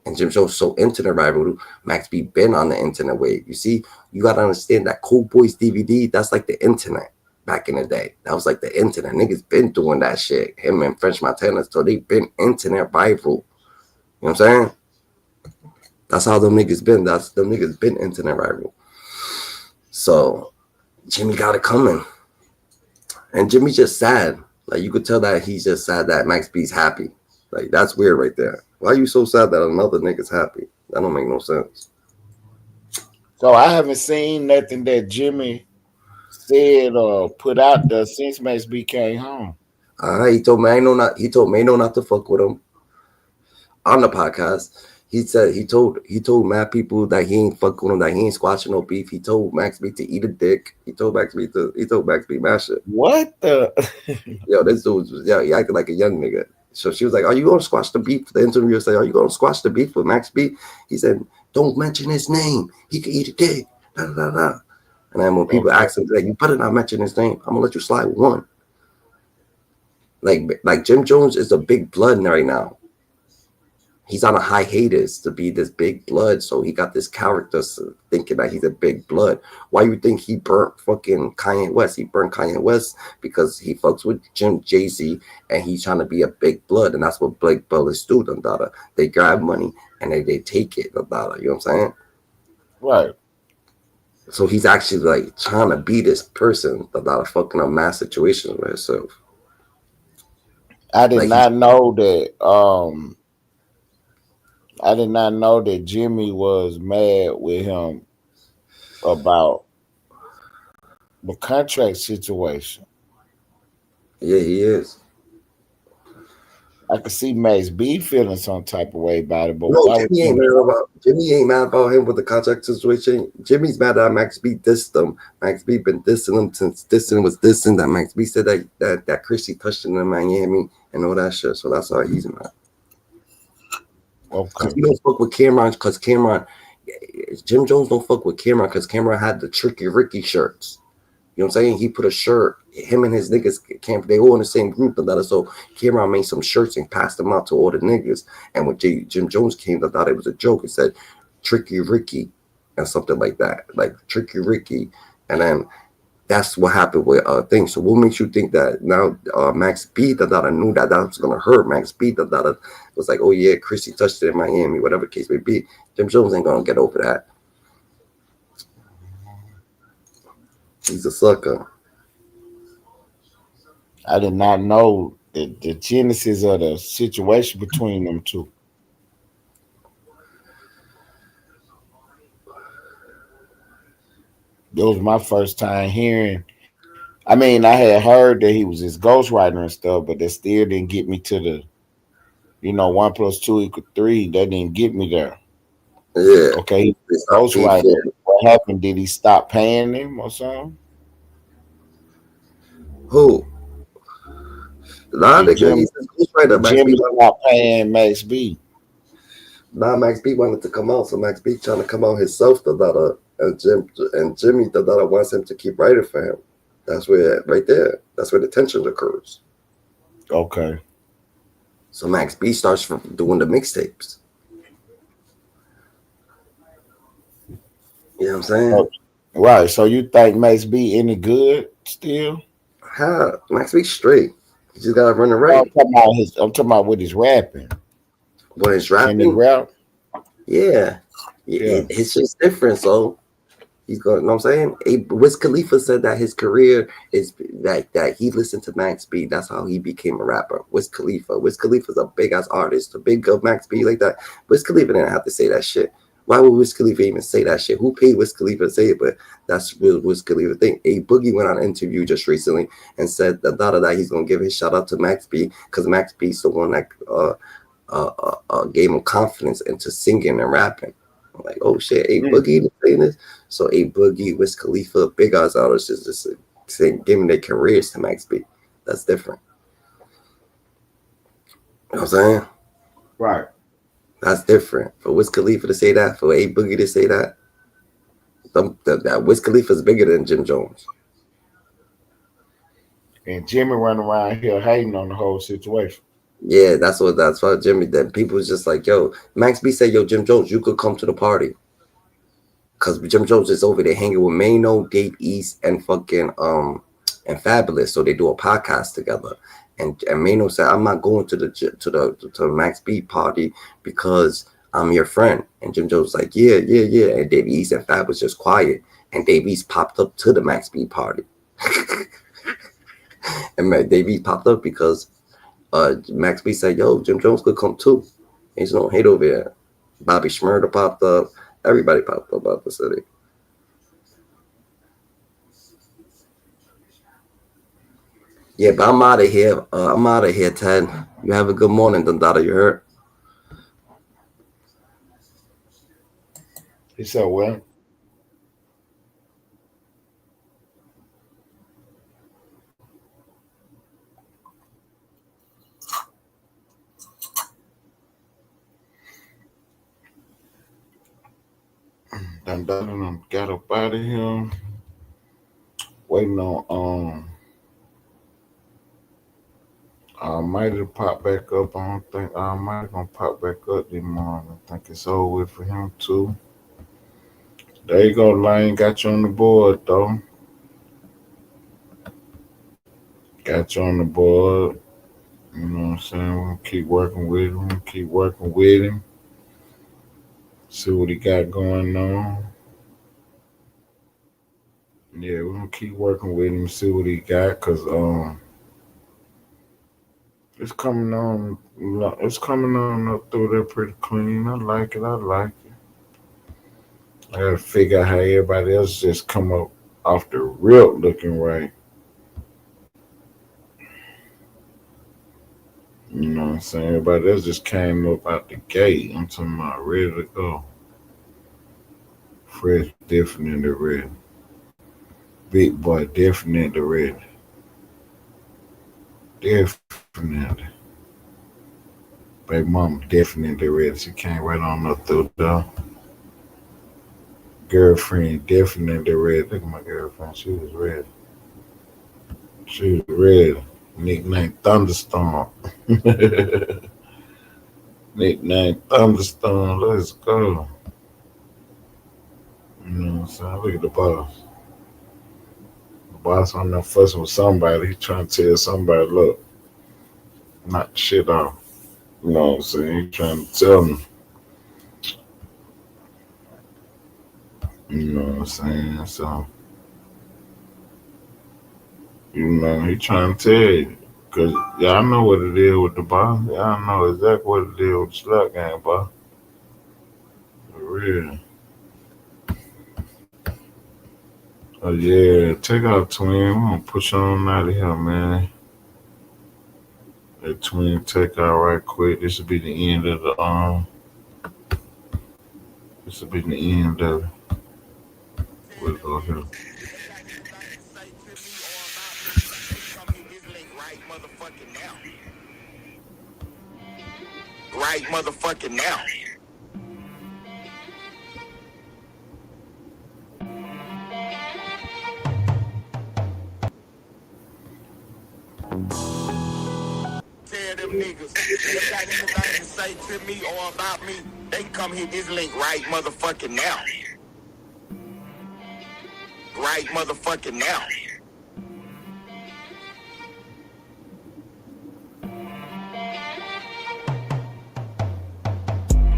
And Jim Jones so internet rival. Max B been on the internet wave. You see, you gotta understand that Cold Boys DVD, that's like the internet back in the day. That was like the internet. Niggas been doing that shit. Him and French Montana, so they been internet rival. You know what I'm saying? That's how them niggas been. Them niggas been internet rival. So Jimmy got it coming. And Jimmy's just sad. Like you could tell that he's just sad that Max B's happy. Like that's weird right there. Why are you so sad that another nigga's happy? That don't make no sense. So I haven't seen nothing that Jimmy said or put out there since Max B came home. He told Mano not to fuck with him on the podcast. He said he told mad people that he ain't fuck with him, that he ain't squashing no beef. He told Max B to eat a dick. He told Max B mash it. What the? Yo, this dude was he acted like a young nigga. So she was like, "Are you gonna squash the beef?" The interviewer said, "Are you gonna squash the beef with Max B?" He said, "Don't mention his name. He could eat a dick." Da, da, da. And then when people ask him, like, "You better not mention his name. I'm gonna let you slide with one." Like Jim Jones is a big blood right now. He's on a hiatus to be this big blood, so he got this character thinking that he's a big blood. Why you think he burnt fucking Kanye West? He burnt Kanye West because he fucks with Jay-Z and he's trying to be a big blood, and that's what Blake Bullets do. They grab money and they take it. You know what I'm saying? Right. So he's actually like trying to be this person without fucking up mass situations with himself. I did not know that. I did not know that Jimmy was mad with him about the contract situation. Yeah, he is. I could see Max B feeling some type of way about it, but no, Jimmy ain't mad about him with the contract situation. Jimmy's mad that Max B dissed him. Max B been dissing him since dissing was dissing. That Max B said that Chrissy touched him in Miami and all that shit. So that's why he's mad. Because he don't fuck with Cameron. Because Jim Jones don't fuck with Cameron because Cameron had the Tricky Ricky shirts. You know what I'm saying? He put a shirt. Him and his niggas they all in the same group. So Cameron made some shirts and passed them out to all the niggas. And when Jim Jones came, I thought it was a joke. It said Tricky Ricky and something like that, like Tricky Ricky. And then that's what happened with things. So what makes you think that now Max B knew that was gonna hurt Max B? Was like, oh yeah, Chrissy touched it in Miami, whatever the case may be. Jim Jones ain't gonna get over that. He's a sucker. I did not know the genesis of the situation between them two. It was my first time hearing. I mean, I had heard that he was his ghostwriter and stuff, but that still didn't get me to the, 1 + 2 = 3. That didn't get me there. Yeah. Okay. Ghostwriter. What happened? Did he stop paying him or something? Who? Nah, nigga, he's a ghostwriter. Jimmy stopped paying Max B. Nah, Max B wanted to come out, so Max B trying to come out himself, and Jimmy wants him to keep writing for him. That's where right there. That's where the tension occurs. Okay. So Max B starts from doing the mixtapes. You know what I'm saying? Right. So you think Max B any good still? Max B straight. He just gotta run the right. I'm talking about with his rapping. When his rapping? Can he rap? Yeah. It's just different, so He's going, you know what I'm saying? Wiz Khalifa said that his career is that he listened to Max B. That's how he became a rapper. Wiz Khalifa. Wiz Khalifa's a big ass artist, a big of Max B like that. Wiz Khalifa didn't have to say that shit. Why would Wiz Khalifa even say that shit? Who paid Wiz Khalifa to say it? But that's real Wiz Khalifa thing. A Boogie went on an interview just recently and said that he's gonna give his shout out to Max B because Max B's the one that gave him confidence into singing and rapping. I'm like, oh shit, A Boogie is saying this. So A Boogie, Wiz Khalifa, big ass artists is just saying, giving their careers to Max B. That's different. You know what I'm saying? Right. That's different. For Wiz Khalifa to say that, for A Boogie to say that, that Wiz Khalifa is bigger than Jim Jones. And Jimmy running around here hating on the whole situation. Yeah, that's what Jimmy. Then people was just like, yo, Max B said, yo, Jim Jones, you could come to the party. Cause Jim Jones is over there hanging with Mano, Dave East, and fucking and Fabulous. So they do a podcast together. And Mano said, I'm not going to the Max B party because I'm your friend. And Jim Jones was like, yeah. And Dave East and Fab was just quiet. And Dave East popped up to the Max B party. And Dave East popped up because Max B said, yo, Jim Jones could come too. He's no hate over here. Bobby Shmurda popped up. Everybody popped up out the city. Yeah, but I'm out of here. Ted. You have a good morning, Dundada. You heard? He said, well. Dundada got up out of here. Waiting on Almighty to pop back up. I don't think Almighty gonna pop back up this morning. I think it's over with for him too. There you go, Lane. Got you on the board though. Got you on the board. You know what I'm saying? We're gonna keep working with him. See what he got going on. Yeah, we're gonna keep working with him, see what he got, cause it's coming on up through there pretty clean. I like it. I gotta figure out how everybody else just come up off the rip looking right. You know what I'm saying? Everybody else just came up out the gate. I'm talking about ready to go. Fresh, definitely ready. Big boy, definitely ready. Definitely. Baby mama, definitely ready. She came right on up through there. Girlfriend, definitely ready. Look at my girlfriend. She was ready. Nickname Thunderstorm. Nickname Thunderstorm. Let's go. You know what I'm saying? Look at the boss. The boss on there fussing with somebody. He trying to tell somebody, look, knock the shit off. You know what I'm saying? He trying to tell them. You know what I'm saying? So, you know, he trying to tell you. Because y'all know what it is with the boss. Y'all know exactly what it is with the slap game, boss. For real. Oh, yeah. Take out Twin. We're going to push on out of here, man. Let Twin take out right quick. This will be the end of the, this will be the end of it. We'll go here. Right motherfucking now. Tell them niggas, if they got anything to say to me or about me, they can come hit this link right motherfucking now. Right motherfucking now.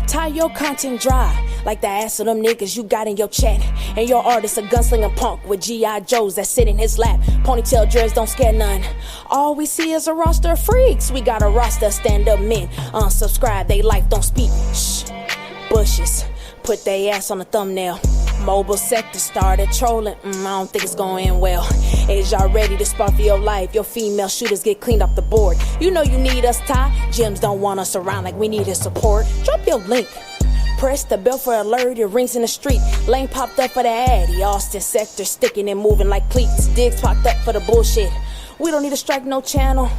Tie your content dry. like the ass of them niggas you got in your chat. And your artist a gunslinger punk with G.I. Joes that sit in his lap. Ponytail dreads don't scare none. All we see is a roster of freaks. We got a roster of stand-up men. Unsubscribe, they life don't speak. Shh. Bushes, put they ass on the thumbnail. Mobile sector started trolling. I don't think it's going to end well. Is y'all ready to spar for your life? Your female shooters get cleaned off the board. You know you need us, Ty. Gyms don't want us around like we need his support. Drop your link. Press the bell for alert, it rings in the street. Lane popped up for the addy. Austin sector sticking and moving like cleats. Diggs popped up for the bullshit. We don't need to strike no channel.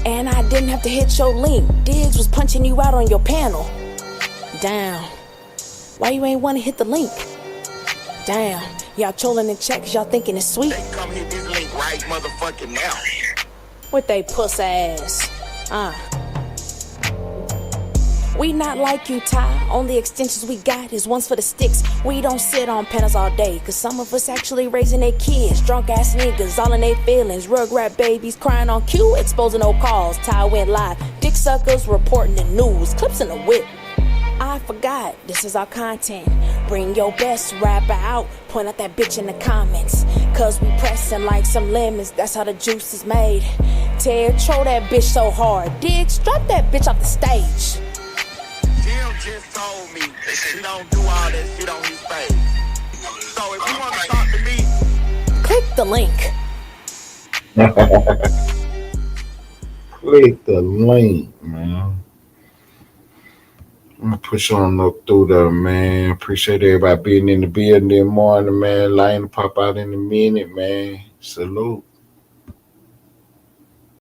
And I didn't have to hit your link. Diggs was punching you out on your panel. Damn. Why you ain't want to hit the link? Damn. Y'all trolling in chat cause y'all thinking it's sweet. They come hit this link right motherfucking now. With they puss ass. We not like you, Ty. Only extensions we got is ones for the sticks. We don't sit on panels all day, cause some of us actually raising their kids. Drunk ass niggas, all in their feelings. Rugrat babies crying on cue, exposing no calls. Ty went live. Dick suckers reporting the news. Clips in the whip. I forgot, this is our content. Bring your best rapper out. Point out that bitch in the comments. Cause we pressing like some lemons. That's how the juice is made. Ted, troll that bitch so hard. Diggs, drop that bitch off the stage. Jim just told me that she don't do all that shit on his page. So if you want to talk to me, Click the link. Click the link, man. I'm gonna push on up through there, man. Appreciate everybody being in the building this morning, man. Line to pop out in a minute, man. Salute.